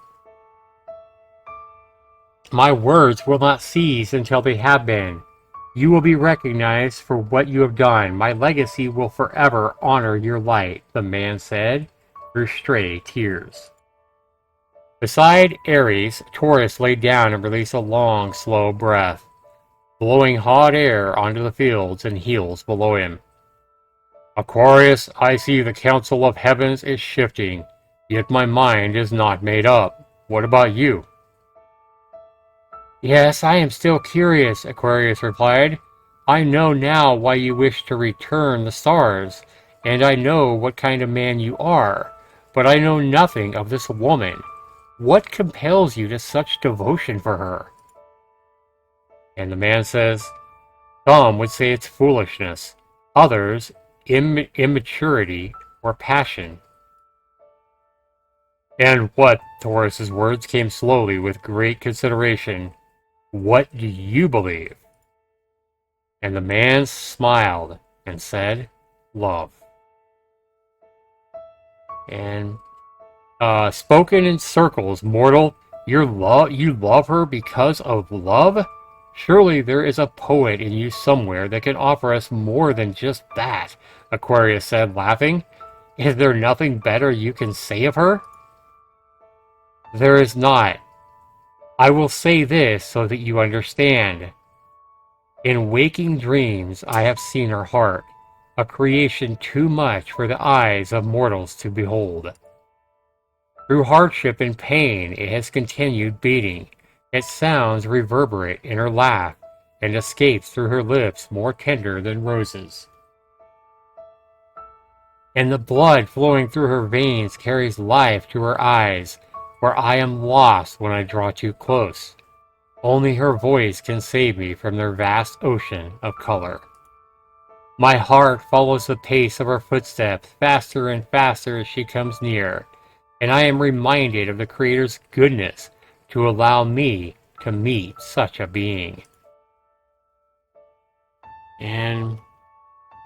My words will not cease until they have been. You will be recognized for what you have done. My legacy will forever honor your light, the man said, through stray tears. Beside Aries, Taurus lay down and released a long, slow breath, blowing hot air onto the fields and hills below him. Aquarius, I see the council of heavens is shifting, yet my mind is not made up. What about you? Yes, I am still curious, Aquarius replied. I know now why you wish to return the stars, and I know what kind of man you are, but I know nothing of this woman. What compels you to such devotion for her? And the man says, some would say it's foolishness, others immaturity or passion. And what, Taurus's words came slowly with great consideration. What do you believe? And the man smiled and said, love. And spoken in circles, mortal, you love her because of love? Surely there is a poet in you somewhere that can offer us more than just that, Aquarius said, laughing. Is there nothing better you can say of her? There is not. I will say this so that you understand. In waking dreams I have seen her heart, a creation too much for the eyes of mortals to behold. Through hardship and pain it has continued beating. Its sounds reverberate in her laugh, and escapes through her lips more tender than roses. And the blood flowing through her veins carries life to her eyes, where I am lost when I draw too close. Only her voice can save me from their vast ocean of color. My heart follows the pace of her footsteps, faster and faster as she comes near, and I am reminded of the Creator's goodness to allow me to meet such a being. And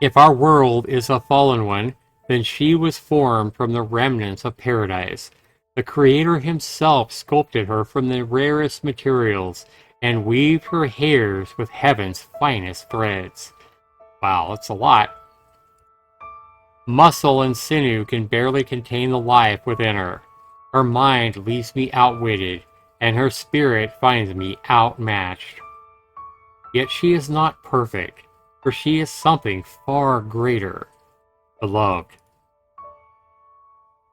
if our world is a fallen one, then she was formed from the remnants of paradise. The Creator himself sculpted her from the rarest materials and weaved her hairs with heaven's finest threads. Wow, that's a lot. Muscle and sinew can barely contain the life within her. Her mind leaves me outwitted, and her spirit finds me outmatched. Yet she is not perfect, for she is something far greater. Beloved.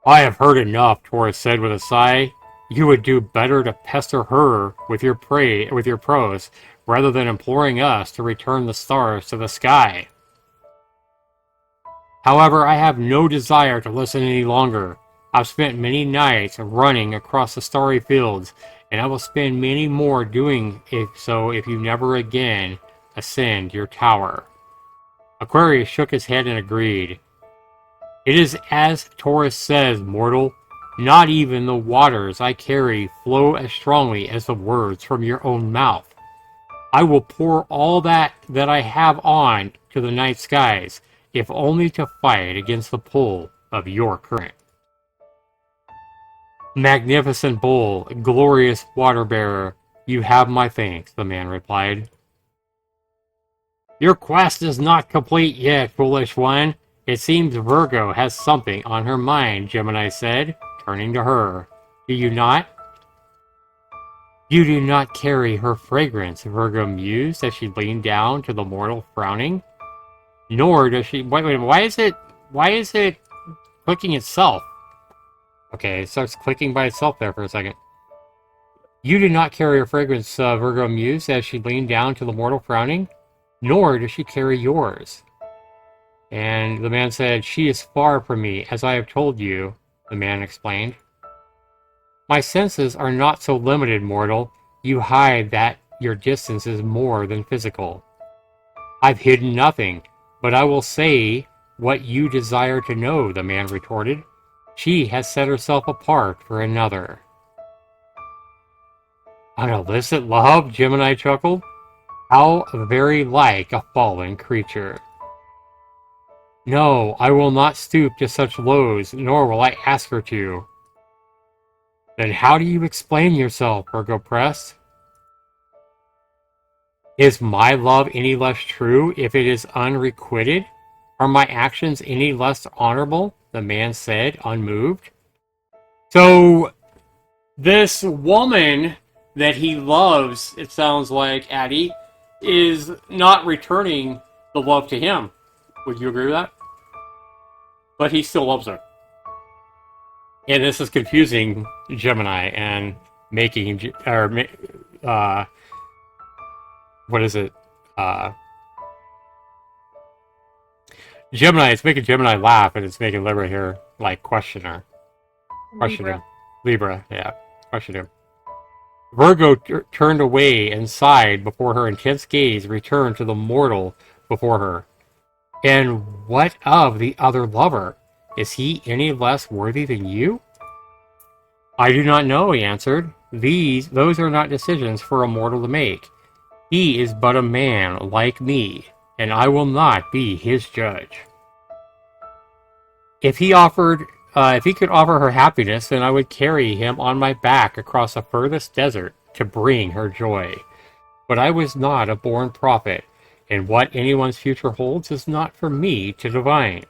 I have heard enough, Taurus said with a sigh. You would do better to pester her with your prose, rather than imploring us to return the stars to the sky. However, I have no desire to listen any longer. I've spent many nights running across the starry fields, and I will spend many more doing so if you never again ascend your tower. Aquarius shook his head and agreed. It is as Taurus says, mortal. Not even the waters I carry flow as strongly as the words from your own mouth. I will pour all that I have on to the night skies, if only to fight against the pull of your current. Magnificent bull, glorious water bearer, you have my thanks, the man replied. Your quest is not complete yet, foolish one. It seems Virgo has something on her mind, Gemini said, turning to her. Do you not? You do not carry her fragrance, Virgo mused as she leaned down to the mortal, frowning. Nor does she... Wait, why is it clicking itself? Okay, it starts clicking by itself there for a second. You do not carry her fragrance, Virgo mused as she leaned down to the mortal, frowning. Nor does she carry yours. And the man said, She is far from me, as I have told you, the man explained. My senses are not so limited, mortal. You hide that your distance is more than physical. I've hidden nothing, but I will say what you desire to know, the man retorted. She has set herself apart for another. An illicit love? Gemini chuckled. How very like a fallen creature. No, I will not stoop to such lows, nor will I ask her to. Then how do you explain yourself, Virgo pressed? Is my love any less true if it is unrequited? Are my actions any less honorable? The man said, unmoved. So, this woman that he loves, it sounds like, Addie, is not returning the love to him. Would you agree with that? But he still loves her. And this is confusing Gemini and making, what is it? Gemini, it's making Gemini laugh, and it's making Libra here, like, question him. Libra, yeah. Question him. Virgo turned away and sighed before her intense gaze returned to the mortal before her. And what of the other lover? Is he any less worthy than you? I do not know, he answered. Those are not decisions for a mortal to make. He is but a man like me, and I will not be his judge. If he could offer her happiness, then I would carry him on my back across the furthest desert to bring her joy. But I was not a born prophet, and what anyone's future holds is not for me to divine.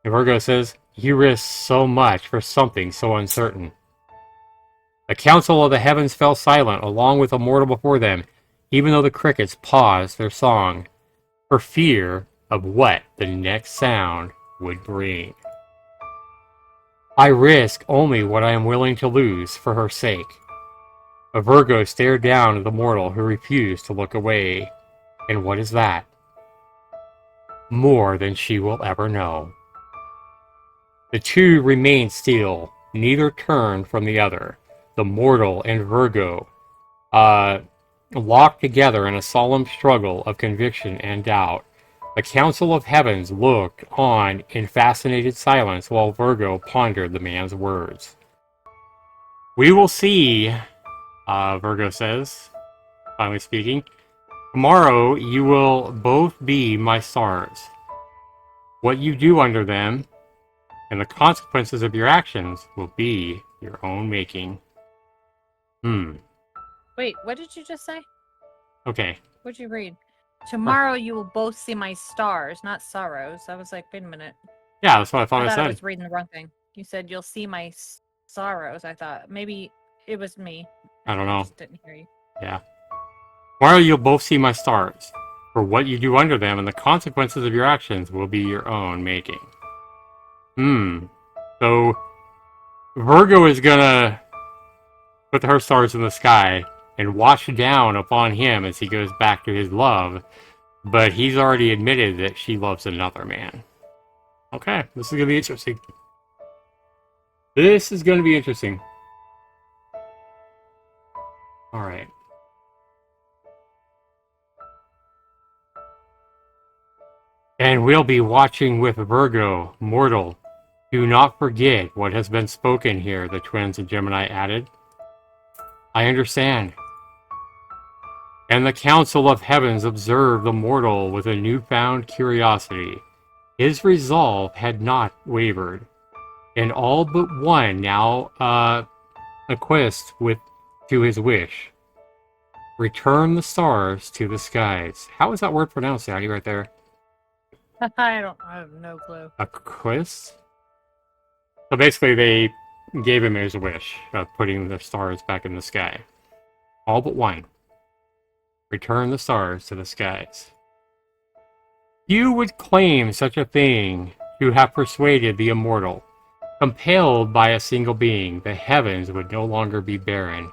And Virgo says, You risk so much for something so uncertain. The council of the heavens fell silent, along with the mortal before them, even though the crickets paused their song, for fear of what the next sound would bring. I risk only what I am willing to lose for her sake. A Virgo stared down at the mortal who refused to look away. And what is that? More than she will ever know. The two remained still, neither turned from the other. The mortal and Virgo, locked together in a solemn struggle of conviction and doubt. The council of heavens looked on in fascinated silence while Virgo pondered the man's words. We will see, Virgo says, finally speaking. Tomorrow you will both be my stars. What you do under them and the consequences of your actions will be your own making. Wait, what did you just say? Okay. What'd you read? Tomorrow you will both see my stars, not sorrows. I was like, wait a minute. Yeah, that's what I thought I I thought I said. was reading the wrong thing. You said you'll see my sorrows. I thought maybe it was me. I don't know. Just didn't hear you. Yeah. Tomorrow you'll both see my stars. For what you do under them and the consequences of your actions will be your own making. So Virgo is gonna put her stars in the sky and watch down upon him as he goes back to his love, but he's already admitted that she loves another man. Okay, this is gonna be interesting. This is gonna be interesting. Alright. And we'll be watching with Virgo, mortal. Do not forget what has been spoken here, the twins and Gemini added. I understand. And the Council of Heavens observed the mortal with a newfound curiosity. His resolve had not wavered, and all but one now acquiesced to his wish. Return the stars to the skies. How is that word pronounced, Daddy, right there? I have no clue. Acquiesce? So basically, they gave him his wish of putting the stars back in the sky. All but one. Return the stars to the skies. You would claim such a thing to have persuaded the immortal. Compelled by a single being, the heavens would no longer be barren,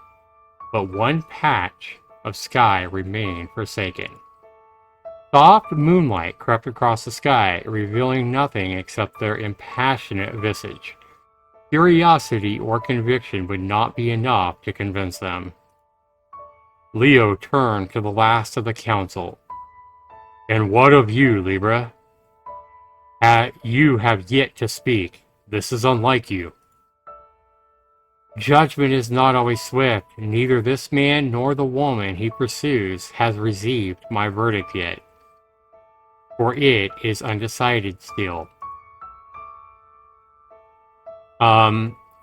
but one patch of sky remained forsaken. Soft moonlight crept across the sky, revealing nothing except their impassionate visage. Curiosity or conviction would not be enough to convince them. Leo turned to the last of the council. And what of you, Libra? You have yet to speak. This is unlike you. Judgment is not always swift. Neither this man nor the woman he pursues has received my verdict yet, for it is undecided still.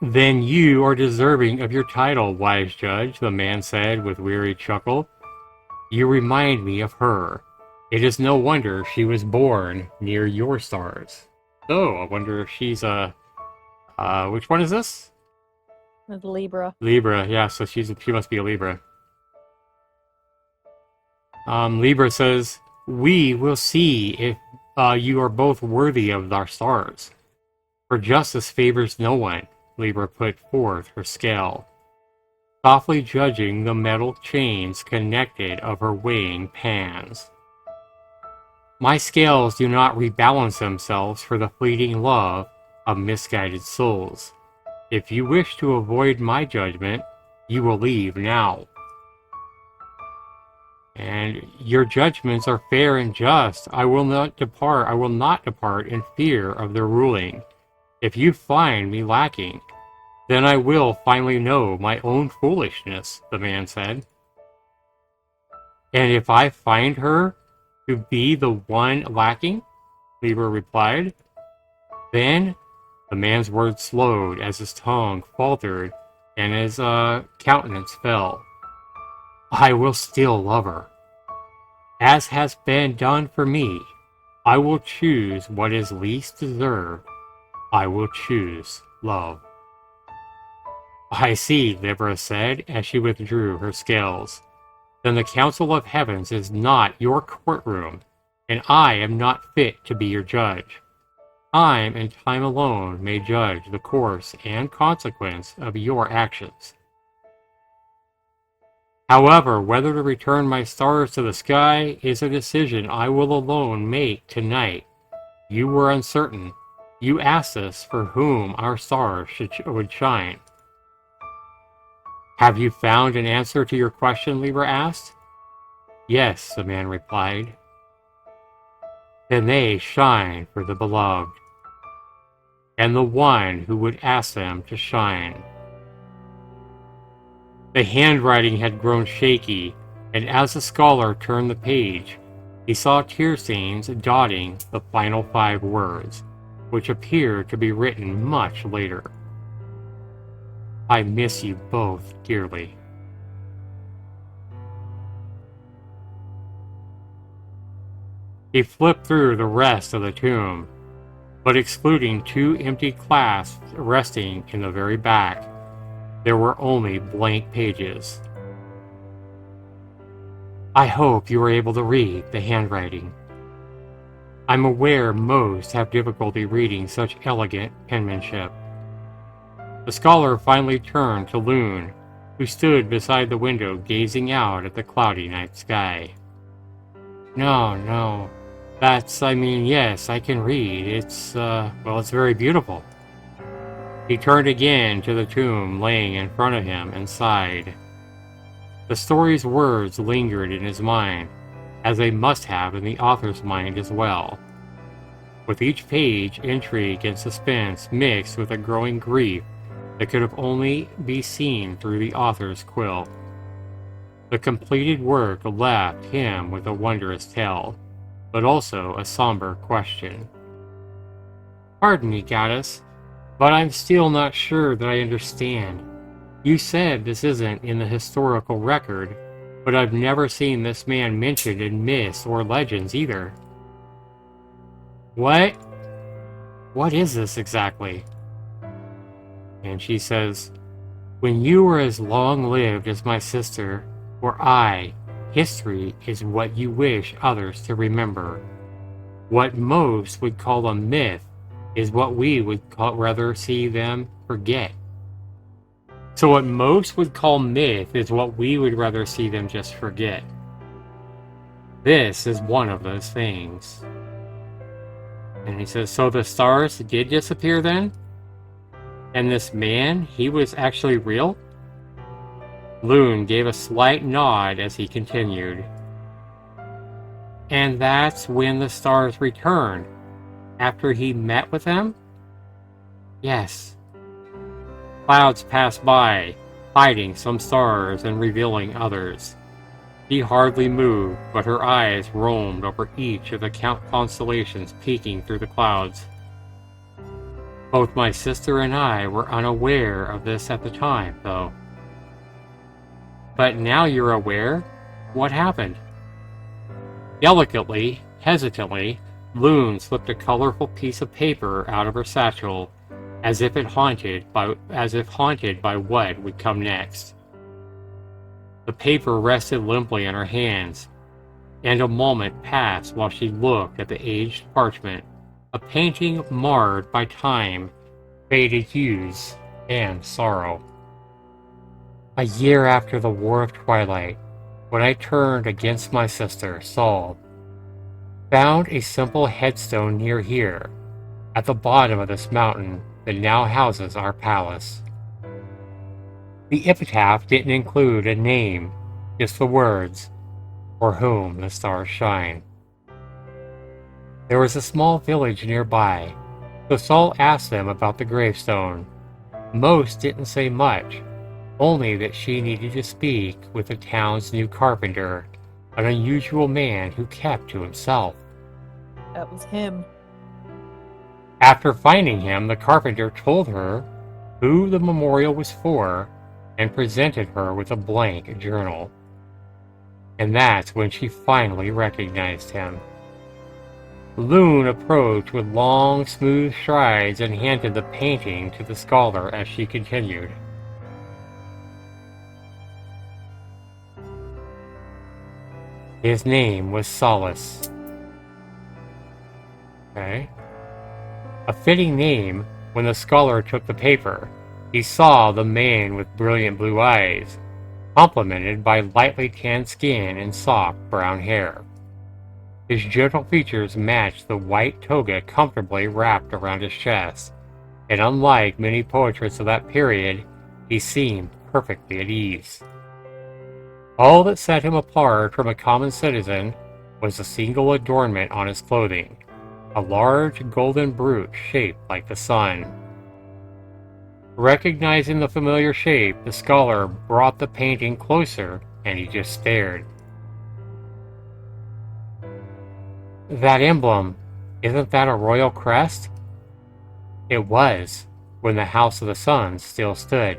Then you are deserving of your title, wise judge, the man said with weary chuckle. You remind me of her. It is no wonder she was born near your stars. So, I wonder if she's which one is this? It's Libra. Libra, yeah, so she must be a Libra. Libra says, we will see if you are both worthy of our stars. For justice favors no one, Libra put forth her scale, softly judging the metal chains connected of her weighing pans. My scales do not rebalance themselves for the fleeting love of misguided souls. If you wish to avoid my judgment, you will leave now. And your judgments are fair and just. I will not depart in fear of their ruling. If you find me lacking, then I will finally know my own foolishness, the man said. And if I find her to be the one lacking, Libra replied, then the man's words slowed as his tongue faltered and his countenance fell. I will still love her. As has been done for me, I will choose what is least deserved. I will choose love. I see, Libra said as she withdrew her scales. Then the Council of Heavens is not your courtroom, and I am not fit to be your judge. Time and time alone may judge the course and consequence of your actions. However, whether to return my stars to the sky is a decision I will alone make tonight. You were uncertain. You asked us for whom our stars would shine. Have you found an answer to your question, Libra asked. Yes, the man replied. Then they shine for the beloved, and the one who would ask them to shine. The handwriting had grown shaky, and as the scholar turned the page, he saw tear stains dotting the final 5 words, which appeared to be written much later. I miss you both dearly. He flipped through the rest of the tomb, but excluding 2 empty clasps resting in the very back, there were only blank pages. I hope you were able to read the handwriting. I'm aware most have difficulty reading such elegant penmanship. The scholar finally turned to Loon, who stood beside the window gazing out at the cloudy night sky. No, yes, I can read. It's very beautiful. He turned again to the tomb laying in front of him and sighed. The story's words lingered in his mind, as they must have in the author's mind as well. With each page, intrigue and suspense mixed with a growing grief that could have only be seen through the author's quill. The completed work left him with a wondrous tale, but also a somber question. Pardon me, goddess, but I'm still not sure that I understand. You said this isn't in the historical record, but I've never seen this man mentioned in myths or legends either. What? What is this exactly? And she says, when you were as long-lived as my sister, or I, history is what you wish others to remember. What most would call a myth is what we would rather see them forget. So what most would call myth is what we would rather see them just forget. This is one of those things. And he says, so the stars did disappear then? And this man, he was actually real? Loon gave a slight nod as he continued. And that's when the stars returned, after he met with them? Yes. Clouds passed by, hiding some stars and revealing others. She hardly moved, but her eyes roamed over each of the constellations peeking through the clouds. Both my sister and I were unaware of this at the time, though. But now you're aware? What happened? Delicately, hesitantly, Loon slipped a colorful piece of paper out of her satchel, as if haunted by what would come next. The paper rested limply in her hands, and a moment passed while she looked at the aged parchment, a painting marred by time, faded hues, and sorrow. A year after the War of Twilight, when I turned against my sister, Saul, found a simple headstone near here, at the bottom of this mountain that now houses our palace. The epitaph didn't include a name, just the words, for whom the stars shine. There was a small village nearby, so Saul asked them about the gravestone. Most didn't say much, only that she needed to speak with the town's new carpenter, an unusual man who kept to himself. That was him. After finding him, the carpenter told her who the memorial was for and presented her with a blank journal. And that's when she finally recognized him. Loon approached with long, smooth strides and handed the painting to the scholar as she continued. His name was Solace. Okay. A fitting name. When the scholar took the paper, he saw the man with brilliant blue eyes, complemented by lightly tanned skin and soft brown hair. His gentle features matched the white toga comfortably wrapped around his chest, and unlike many portraits of that period, he seemed perfectly at ease. All that set him apart from a common citizen was a single adornment on his clothing, a large golden brooch shaped like the sun. Recognizing the familiar shape, the scholar brought the painting closer, and he just stared. That emblem, isn't that a royal crest? It was, when the House of the Sun still stood.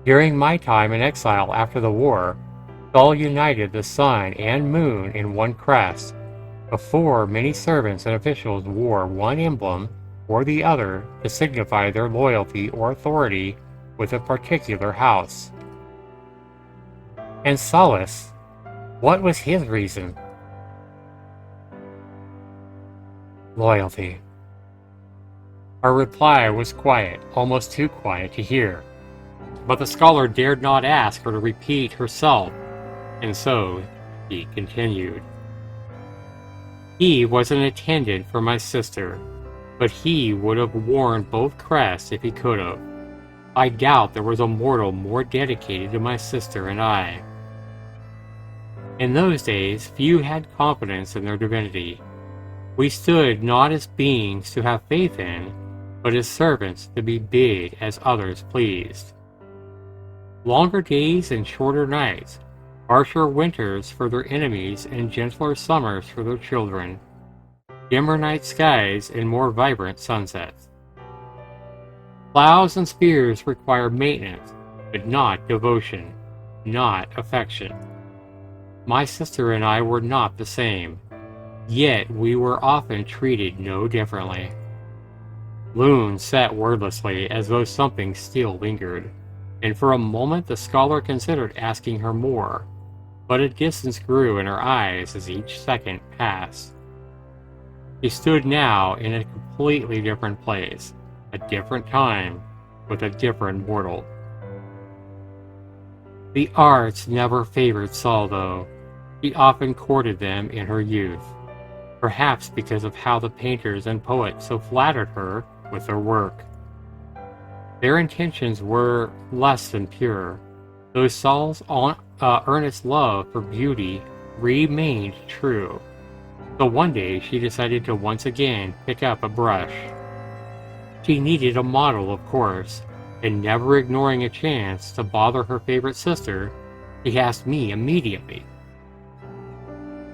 During my time in exile after the war, Saul united the sun and moon in one crest, Before, many servants and officials wore one emblem or the other to signify their loyalty or authority with a particular house. And Solus, what was his reason? Loyalty. Her reply was quiet, almost too quiet to hear. But the scholar dared not ask her to repeat herself, and so he continued. He was an attendant for my sister, but he would have worn both crests if he could have. I doubt there was a mortal more dedicated to my sister and I. In those days, few had confidence in their divinity. We stood not as beings to have faith in, but as servants to be bid as others pleased. Longer days and shorter nights, harsher winters for their enemies and gentler summers for their children, dimmer night skies and more vibrant sunsets. Plows and spears require maintenance, but not devotion, not affection. My sister and I were not the same, yet we were often treated no differently. Loon sat wordlessly as though something still lingered, and for a moment the scholar considered asking her more, but a distance grew in her eyes as each second passed. She stood now in a completely different place, a different time, with a different mortal. The arts never favored Saul, though. She often courted them in her youth, perhaps because of how the painters and poets so flattered her with their work. Their intentions were less than pure, though Saul's earnest love for beauty remained true. So one day she decided to once again pick up a brush. She needed a model, of course, and never ignoring a chance to bother her favorite sister, she asked me immediately.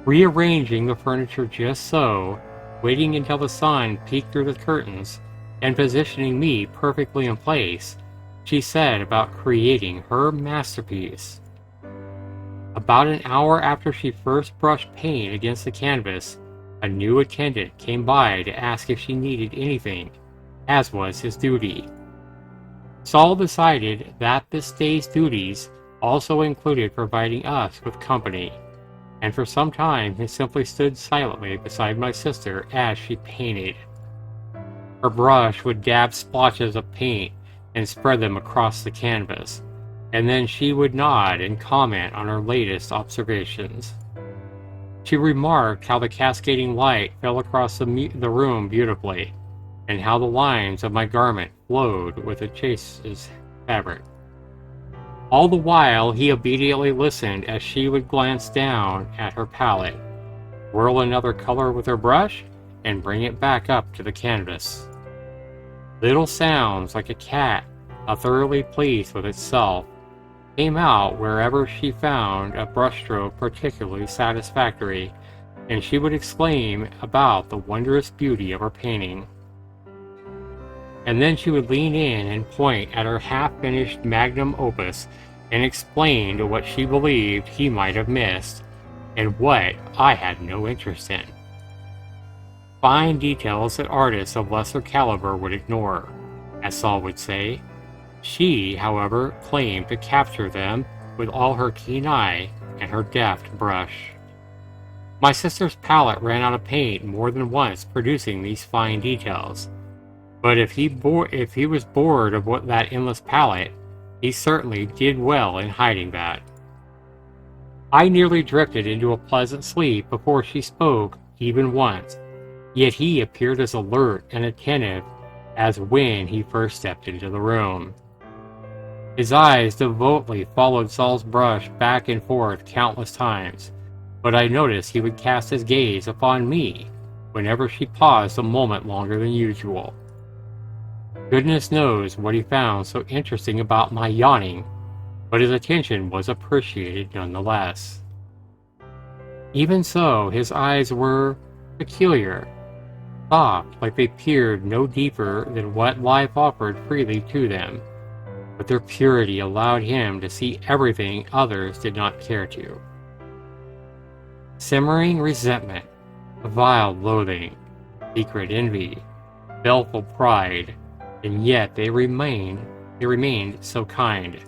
Rearranging the furniture just so, waiting until the sun peeked through the curtains, and positioning me perfectly in place, she said about creating her masterpiece. About an hour after she first brushed paint against the canvas, a new attendant came by to ask if she needed anything, as was his duty. Saul decided that this day's duties also included providing us with company, and for some time he simply stood silently beside my sister as she painted. Her brush would dab splotches of paint and spread them across the canvas, and then she would nod and comment on her latest observations. She remarked how the cascading light fell across the room beautifully, and how the lines of my garment flowed with the chase's fabric. All the while he obediently listened as she would glance down at her palette, whirl another color with her brush, and bring it back up to the canvas. Little sounds like a cat, thoroughly pleased with itself, came out wherever she found a brushstroke particularly satisfactory, and she would exclaim about the wondrous beauty of her painting. And then she would lean in and point at her half-finished magnum opus and explain what she believed he might have missed, and what I had no interest in. Fine details that artists of lesser caliber would ignore, as Saul would say. She, however, claimed to capture them with all her keen eye and her deft brush. My sister's palette ran out of paint more than once producing these fine details, but if he was bored of that endless palette, he certainly did well in hiding that. I nearly drifted into a pleasant sleep before she spoke even once, yet he appeared as alert and attentive as when he first stepped into the room. His eyes devoutly followed Saul's brush back and forth countless times, but I noticed he would cast his gaze upon me whenever she paused a moment longer than usual. Goodness knows what he found so interesting about my yawning, but his attention was appreciated nonetheless. Even so, his eyes were peculiar, soft, like they peered no deeper than what life offered freely to them, but their purity allowed him to see everything others did not care to. Simmering resentment, vile loathing, secret envy, baleful pride, and yet they remained so kind.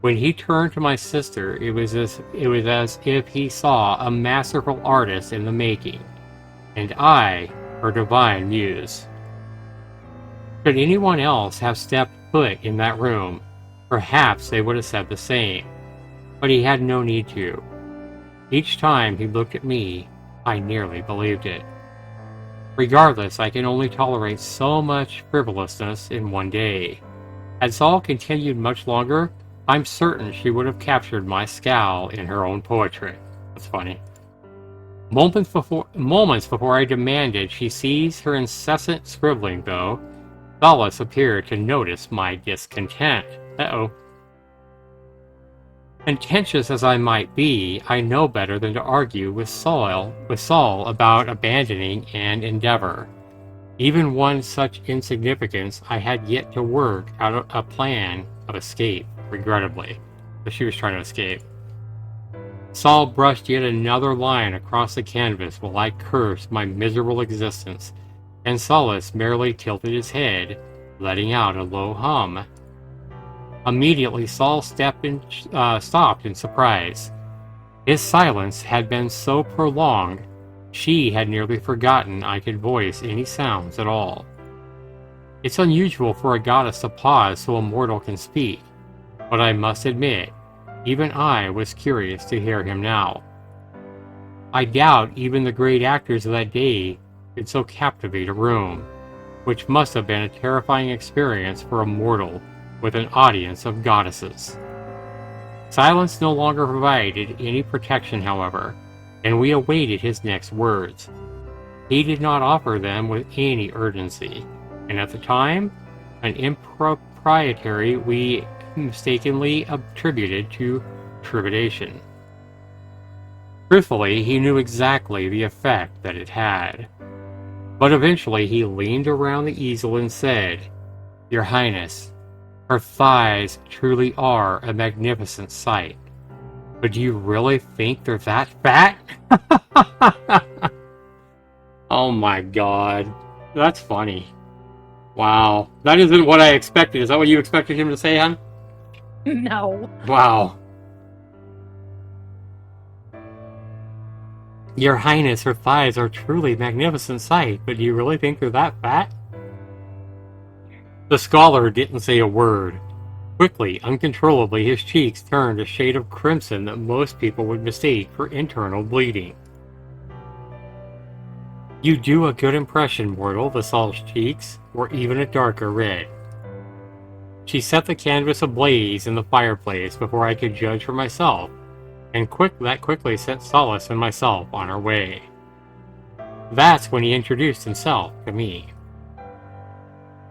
When he turned to my sister, it was as if he saw a masterful artist in the making, and I, her divine muse. Should anyone else have stepped foot in that room, perhaps they would have said the same, but he had no need to. Each time he looked at me, I nearly believed it. Regardless, I can only tolerate so much frivolousness in one day. Had Saul continued much longer, I'm certain she would have captured my scowl in her own poetry. That's funny. Moments before I demanded she cease her incessant scribbling, though, Solace appeared to notice my discontent. Uh-oh. Contentious as I might be, I know better than to argue with Saul about abandoning an endeavor. Even one such insignificance, I had yet to work out a plan of escape, regrettably. But she was trying to escape. Saul brushed yet another line across the canvas while I cursed my miserable existence, and Solace merely tilted his head, letting out a low hum. Immediately, Saul stopped in surprise. His silence had been so prolonged, she had nearly forgotten I could voice any sounds at all. It's unusual for a goddess to pause so a mortal can speak, but I must admit, even I was curious to hear him now. I doubt even the great actors of that day could so captivate a room, which must have been a terrifying experience for a mortal with an audience of goddesses. Silence no longer provided any protection, however, and we awaited his next words. He did not offer them with any urgency, and at the time, an impropriety we mistakenly attributed to trepidation. Truthfully, he knew exactly the effect that it had. But eventually he leaned around the easel and said, "Your Highness, her thighs truly are a magnificent sight. But do you really think they're that fat?" Oh my god. That's funny. Wow. That isn't what I expected. Is that what you expected him to say, hon? No. Wow. Your Highness, her thighs are truly magnificent sight, but do you really think they're that fat? The scholar didn't say a word. Quickly, uncontrollably, his cheeks turned a shade of crimson that most people would mistake for internal bleeding. You do a good impression, mortal. The Saul's cheeks were even a darker red. She set the canvas ablaze in the fireplace before I could judge for myself, and that quickly sent Solace and myself on our way. That's when he introduced himself to me.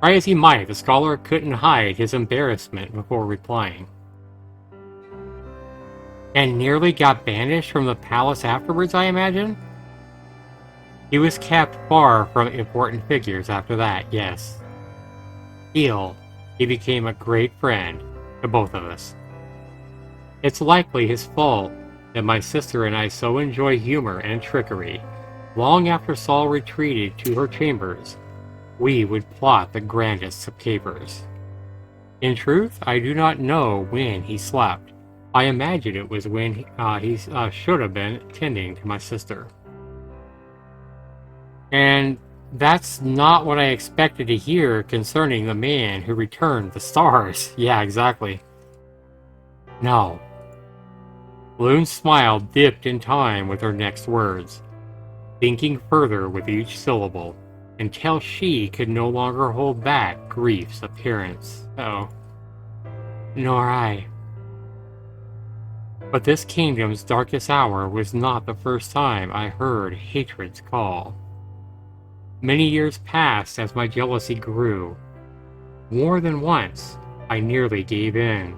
Try as he might, the scholar couldn't hide his embarrassment before replying. And nearly got banished from the palace afterwards, I imagine? He was kept far from important figures after that, yes. Still, he became a great friend to both of us. It's likely his fault that my sister and I so enjoy humor and trickery. Long after Saul retreated to her chambers, we would plot the grandest of capers. In truth, I do not know when he slept. I imagine it was when he should have been tending to my sister. And that's not what I expected to hear concerning the man who returned the stars. Yeah, exactly. No. Loon's smile dipped in time with her next words, thinking further with each syllable, until she could no longer hold back grief's appearance. Oh. Nor I. But this kingdom's darkest hour was not the first time I heard hatred's call. Many years passed as my jealousy grew. More than once, I nearly gave in.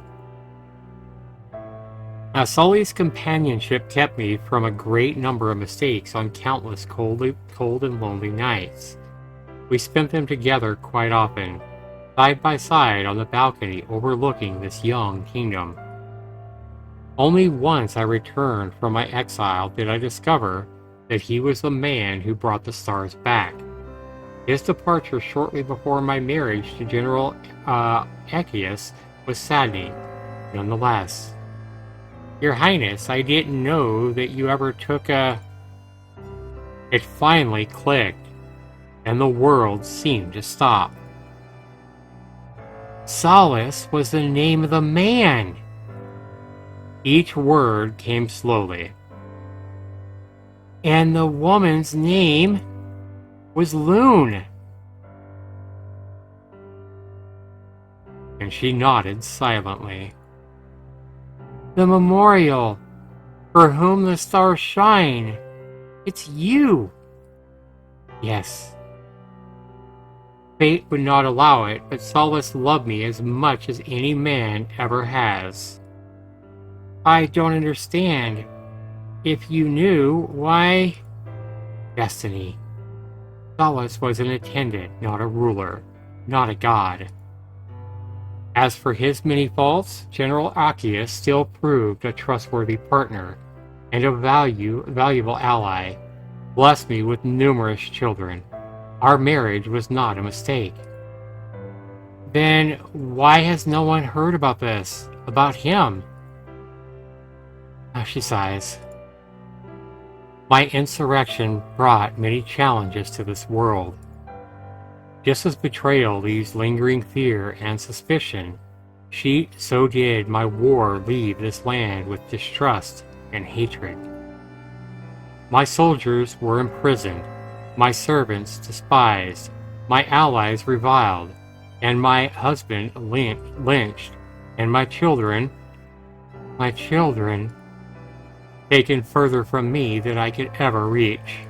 Sully's companionship kept me from a great number of mistakes on countless cold and lonely nights. We spent them together quite often, side by side on the balcony overlooking this young kingdom. Only once I returned from my exile did I discover that he was the man who brought the stars back. His departure shortly before my marriage to General Echius was saddening, nonetheless. Your Highness, I didn't know that you ever took a... It finally clicked, and the world seemed to stop. Solace was the name of the man. Each word came slowly. And the woman's name was Loon. And she nodded silently. The memorial, for whom the stars shine. It's you. Yes. Fate would not allow it, but Solace loved me as much as any man ever has. I don't understand. If you knew, why... Destiny. Solace was an attendant, not a ruler, not a god. As for his many faults, General Echius still proved a trustworthy partner and a valuable ally, blessed me with numerous children. Our marriage was not a mistake. Then why has no one heard about this, about him? She sighs. My insurrection brought many challenges to this world. Just as betrayal leaves lingering fear and suspicion, so did my war leave this land with distrust and hatred. My soldiers were imprisoned, my servants despised, my allies reviled, and my husband lynched, and my children, taken further from me than I could ever reach.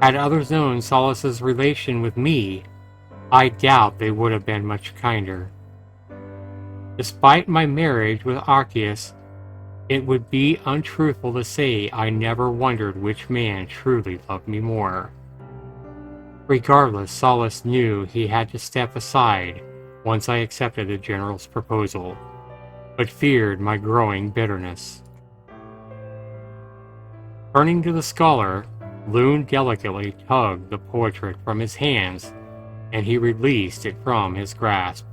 Had others known Solace's relation with me, I doubt they would have been much kinder. Despite my marriage with Arceus, it would be untruthful to say I never wondered which man truly loved me more. Regardless, Solace knew he had to step aside once I accepted the General's proposal, but feared my growing bitterness. Turning to the scholar, Loon delicately tugged the portrait from his hands, and he released it from his grasp.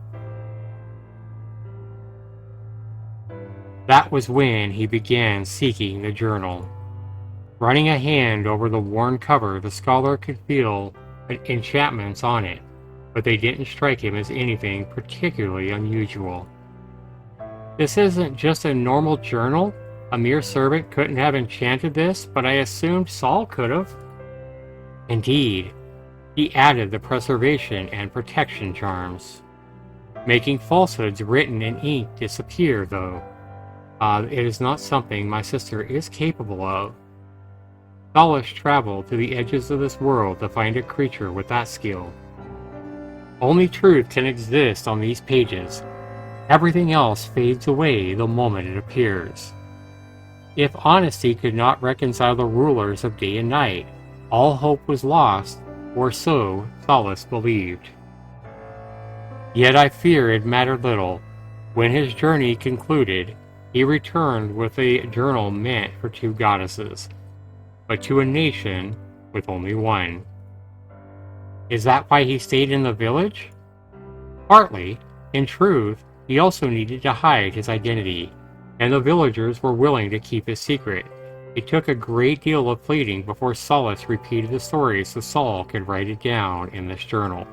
That was when he began seeking the journal. Running a hand over the worn cover, the scholar could feel enchantments on it, but they didn't strike him as anything particularly unusual. This isn't just a normal journal. A mere servant couldn't have enchanted this, but I assumed Saul could have. Indeed, he added the preservation and protection charms. Making falsehoods written in ink disappear, though. It is not something my sister is capable of. Solace traveled to the edges of this world to find a creature with that skill. Only truth can exist on these pages. Everything else fades away the moment it appears. If honesty could not reconcile the rulers of day and night, all hope was lost, or so Solace believed. Yet I fear it mattered little. When his journey concluded, he returned with a journal meant for 2 goddesses, but to a nation with only one. Is that why he stayed in the village? Partly. In truth, he also needed to hide his identity, and the villagers were willing to keep his secret. It took a great deal of pleading before Solace repeated the story so Saul could write it down in this journal.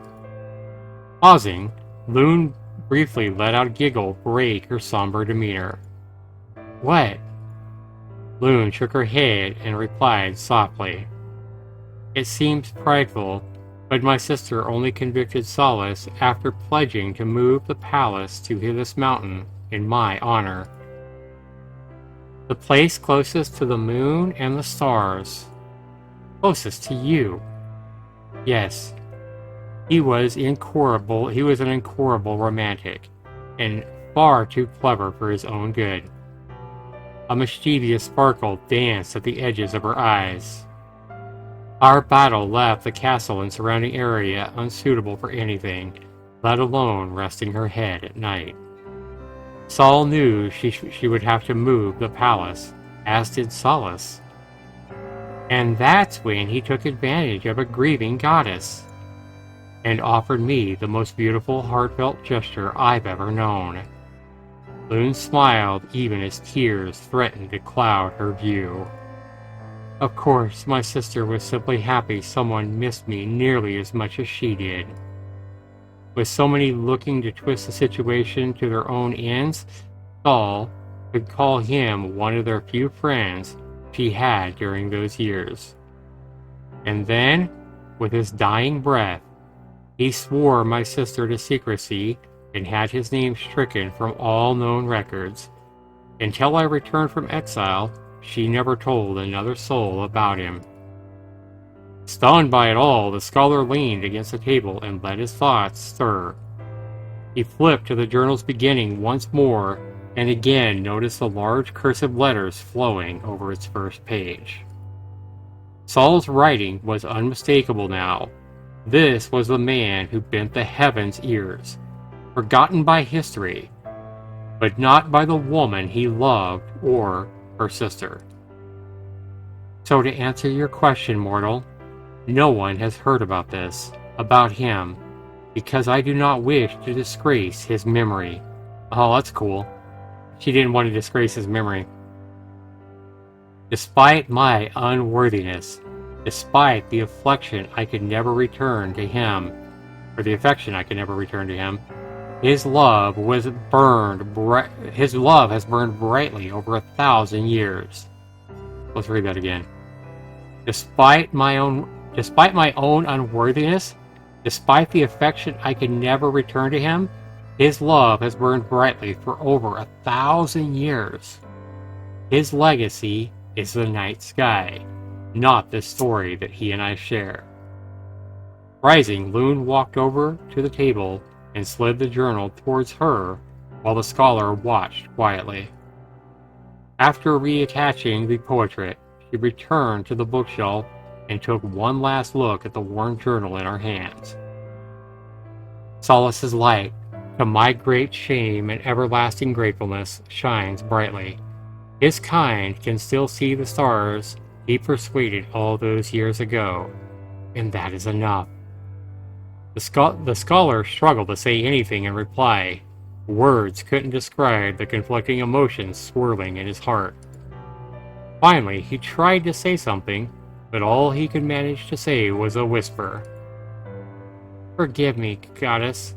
Pausing, Loon briefly let out a giggle break her somber demeanor. What? Loon shook her head and replied softly. It seems prideful, but my sister only convicted Solace after pledging to move the palace to this mountain in my honor. The place closest to the moon and the stars. Closest to you. Yes. He was an incorrigible romantic, and far too clever for his own good. A mischievous sparkle danced at the edges of her eyes. Our battle left the castle and surrounding area unsuitable for anything, let alone resting her head at night. Saul knew she would have to move the palace, as did Solace. And that's when he took advantage of a grieving goddess and offered me the most beautiful, heartfelt gesture I've ever known. Loon smiled even as tears threatened to cloud her view. Of course, my sister was simply happy someone missed me nearly as much as she did. With so many looking to twist the situation to their own ends, Saul could call him one of their few friends she had during those years. And then, with his dying breath, he swore my sister to secrecy and had his name stricken from all known records. Until I returned from exile, she never told another soul about him. Stunned by it all, the scholar leaned against the table and let his thoughts stir. He flipped to the journal's beginning once more and again noticed the large cursive letters flowing over its first page. Saul's writing was unmistakable now. This was the man who bent the heavens' ears, forgotten by history, but not by the woman he loved or her sister. So to answer your question, mortal, no one has heard about this, about him, because I do not wish to disgrace his memory. Oh, that's cool. She didn't want to disgrace his memory. Despite my unworthiness, despite the affection I could never return to him, his love has burned brightly over 1,000 years. Let's read that again. Despite my own unworthiness, despite the affection I could never return to him, his love has burned brightly for over 1,000 years. His legacy is the night sky, not the story that he and I share. Rising, Loon walked over to the table and slid the journal towards her while the scholar watched quietly. After reattaching the portrait, she returned to the bookshelf and took one last look at the worn journal in her hands. Solace's light, to my great shame and everlasting gratefulness, shines brightly. His kind can still see the stars he persuaded all those years ago, and that is enough. The scholar struggled to say anything in reply. Words couldn't describe the conflicting emotions swirling in his heart. Finally, he tried to say something, but all he could manage to say was a whisper. Forgive me, goddess,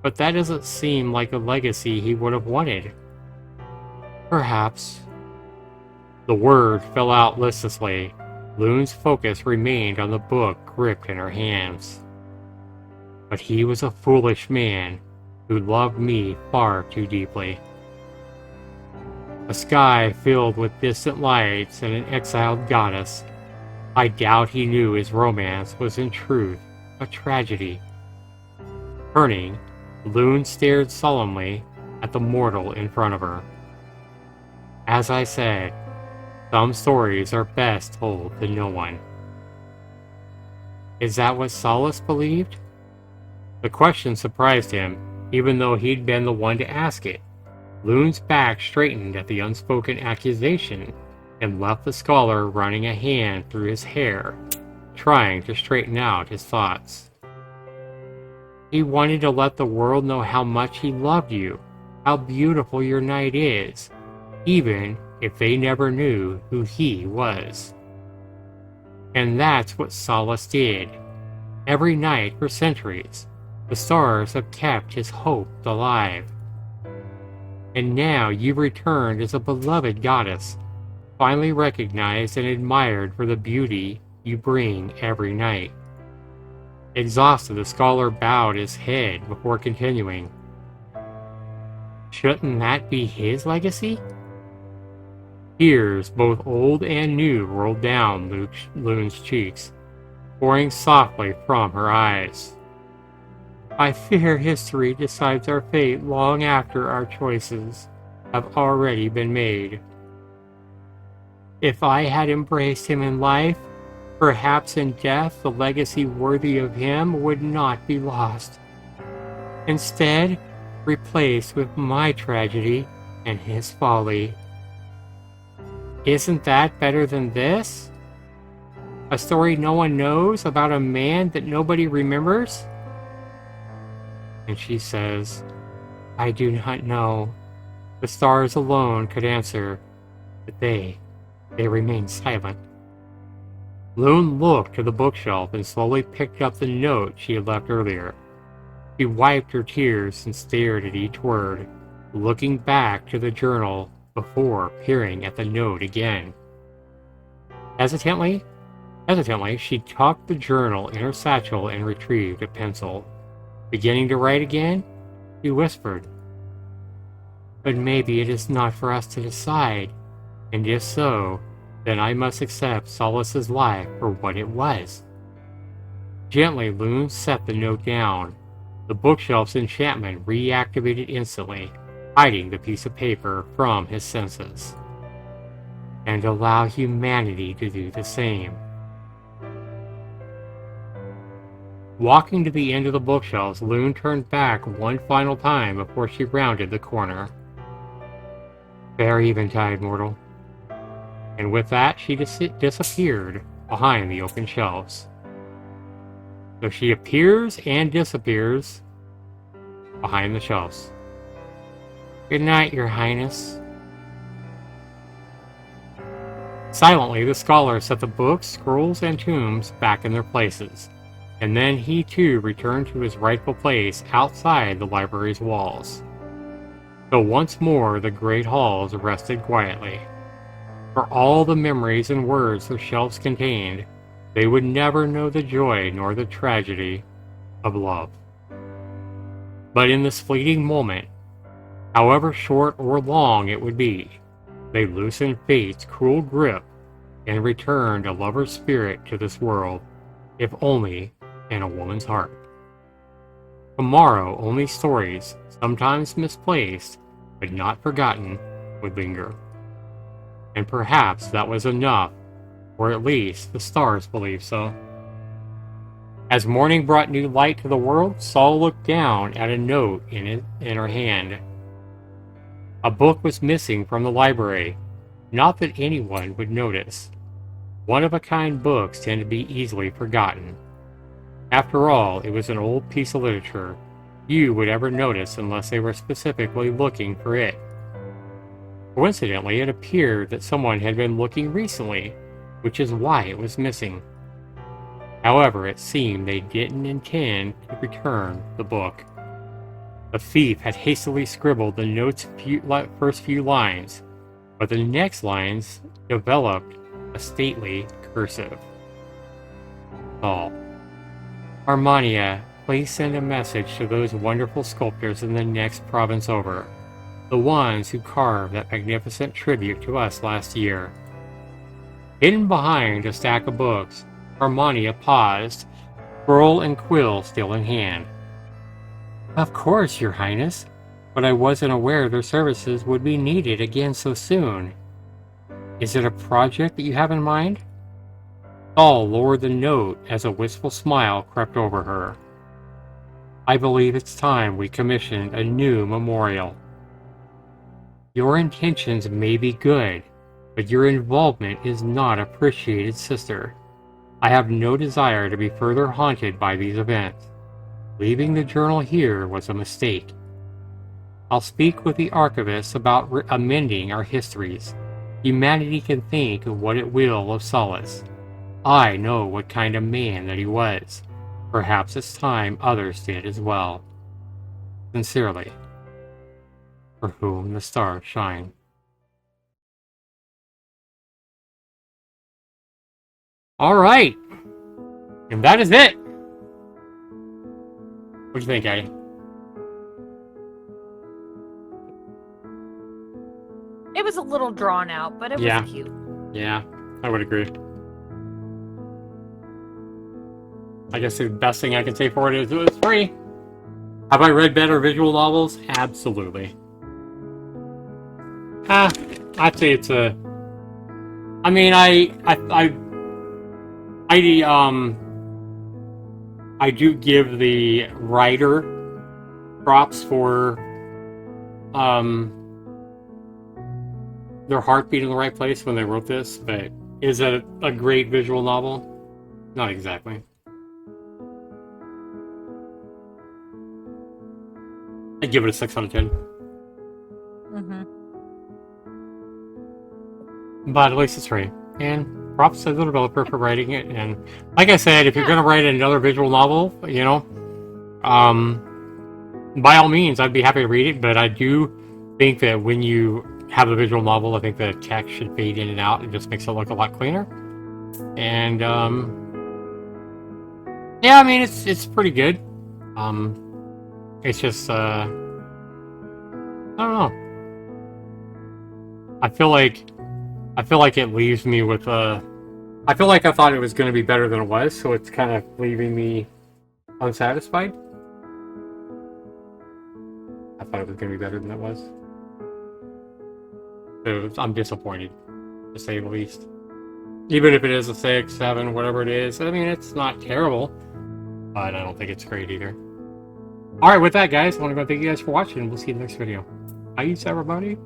but that doesn't seem like the legacy he would have wanted. Perhaps. The word fell out listlessly. Loon's focus remained on the book gripped in her hands. But he was a foolish man who loved me far too deeply. A sky filled with distant lights and an exiled goddess. I doubt he knew his romance was in truth a tragedy. Turning, Loon stared solemnly at the mortal in front of her. As I said, some stories are best told to no one. Is that what Solace believed? The question surprised him, even though he'd been the one to ask it. Loon's back straightened at the unspoken accusation and left the scholar running a hand through his hair, trying to straighten out his thoughts. He wanted to let the world know how much he loved you, how beautiful your night is, even if they never knew who he was. And that's what Solace did. Every night for centuries, the stars have kept his hope alive. And now you've returned as a beloved goddess, finally recognized and admired for the beauty you bring every night. Exhausted, the scholar bowed his head before continuing. Shouldn't that be his legacy? Tears, both old and new, rolled down Loon's cheeks, pouring softly from her eyes. I fear history decides our fate long after our choices have already been made. If I had embraced him in life, perhaps in death the legacy worthy of him would not be lost. Instead, replaced with my tragedy and his folly. Isn't that better than this? A story no one knows about a man that nobody remembers? And she says, I do not know. The stars alone could answer, but they remain silent. Loon looked to the bookshelf and slowly picked up the note she had left earlier. She wiped her tears and stared at each word, looking back to the journal before peering at the note again. Hesitantly, she tucked the journal in her satchel and retrieved a pencil. Beginning to write again, she whispered, But maybe it is not for us to decide, and if so, then I must accept Solace's life for what it was. Gently, Loon set the note down. The bookshelf's enchantment reactivated instantly, hiding the piece of paper from his senses. And allow humanity to do the same. Walking to the end of the bookshelves, Loon turned back one final time before she rounded the corner. Fair eventide, mortal. And with that, she disappeared behind the open shelves. So she appears and disappears behind the shelves. Good night, Your Highness. Silently, the scholar set the books, scrolls, and tombs back in their places, and then he too returned to his rightful place outside the library's walls. So once more the great halls rested quietly. For all the memories and words the shelves contained, they would never know the joy nor the tragedy of love. But in this fleeting moment, however short or long it would be, they loosened fate's cruel grip and returned a lover's spirit to this world, if only in a woman's heart. Tomorrow, only stories, sometimes misplaced, but not forgotten, would linger. And perhaps that was enough, or at least the stars believed so. As morning brought new light to the world, Saul looked down at a note in her hand. A book was missing from the library, not that anyone would notice. One-of-a-kind books tend to be easily forgotten. After all, it was an old piece of literature few would ever notice unless they were specifically looking for it. Coincidentally, it appeared that someone had been looking recently, which is why it was missing. However, it seemed they didn't intend to return the book. The thief had hastily scribbled the note's first few lines, but the next lines developed a stately cursive. Saul. Armania, please send a message to those wonderful sculptors in the next province over, the ones who carved that magnificent tribute to us last year. Hidden behind a stack of books, Armania paused, scroll and quill still in hand. Of course, Your Highness, but I wasn't aware their services would be needed again so soon. Is it a project that you have in mind? Saul lowered the note as a wistful smile crept over her. I believe it's time we commissioned a new memorial. Your intentions may be good, but your involvement is not appreciated, sister. I have no desire to be further haunted by these events. Leaving the journal here was a mistake. I'll speak with the archivist about amending our histories. Humanity can think what it will of Solace. I know what kind of man that he was. Perhaps it's time others did as well. Sincerely, for whom the stars shine. Alright! And that is it! What do you think, Addie? It was a little drawn out, but it was cute. Yeah, I would agree. I guess the best thing I can say for it is it was free. Have I read better visual novels? Absolutely. I'd say it's a... I mean, I do give the writer props for their heart being in the right place when they wrote this, but is it a great visual novel? Not exactly. I'd give it a 6 out of 10. Mm-hmm. But at least it's free. And props to the developer for writing it. And like I said, if you're going to write another visual novel, you know, by all means, I'd be happy to read it. But I do think that when you have a visual novel, I think the text should fade in and out. It just makes it look a lot cleaner. And yeah, I mean, it's pretty good. It's just I don't know. I feel like it leaves me with I feel like I thought it was going to be better than it was, so it's kind of leaving me unsatisfied. I thought it was going to be better than it was. So I'm disappointed, to say the least. Even if it is a 6, 7, whatever it is, I mean, it's not terrible, but I don't think it's great either. Alright, with that, guys, I want to go thank you guys for watching, and we'll see you in the next video. Bye, everybody.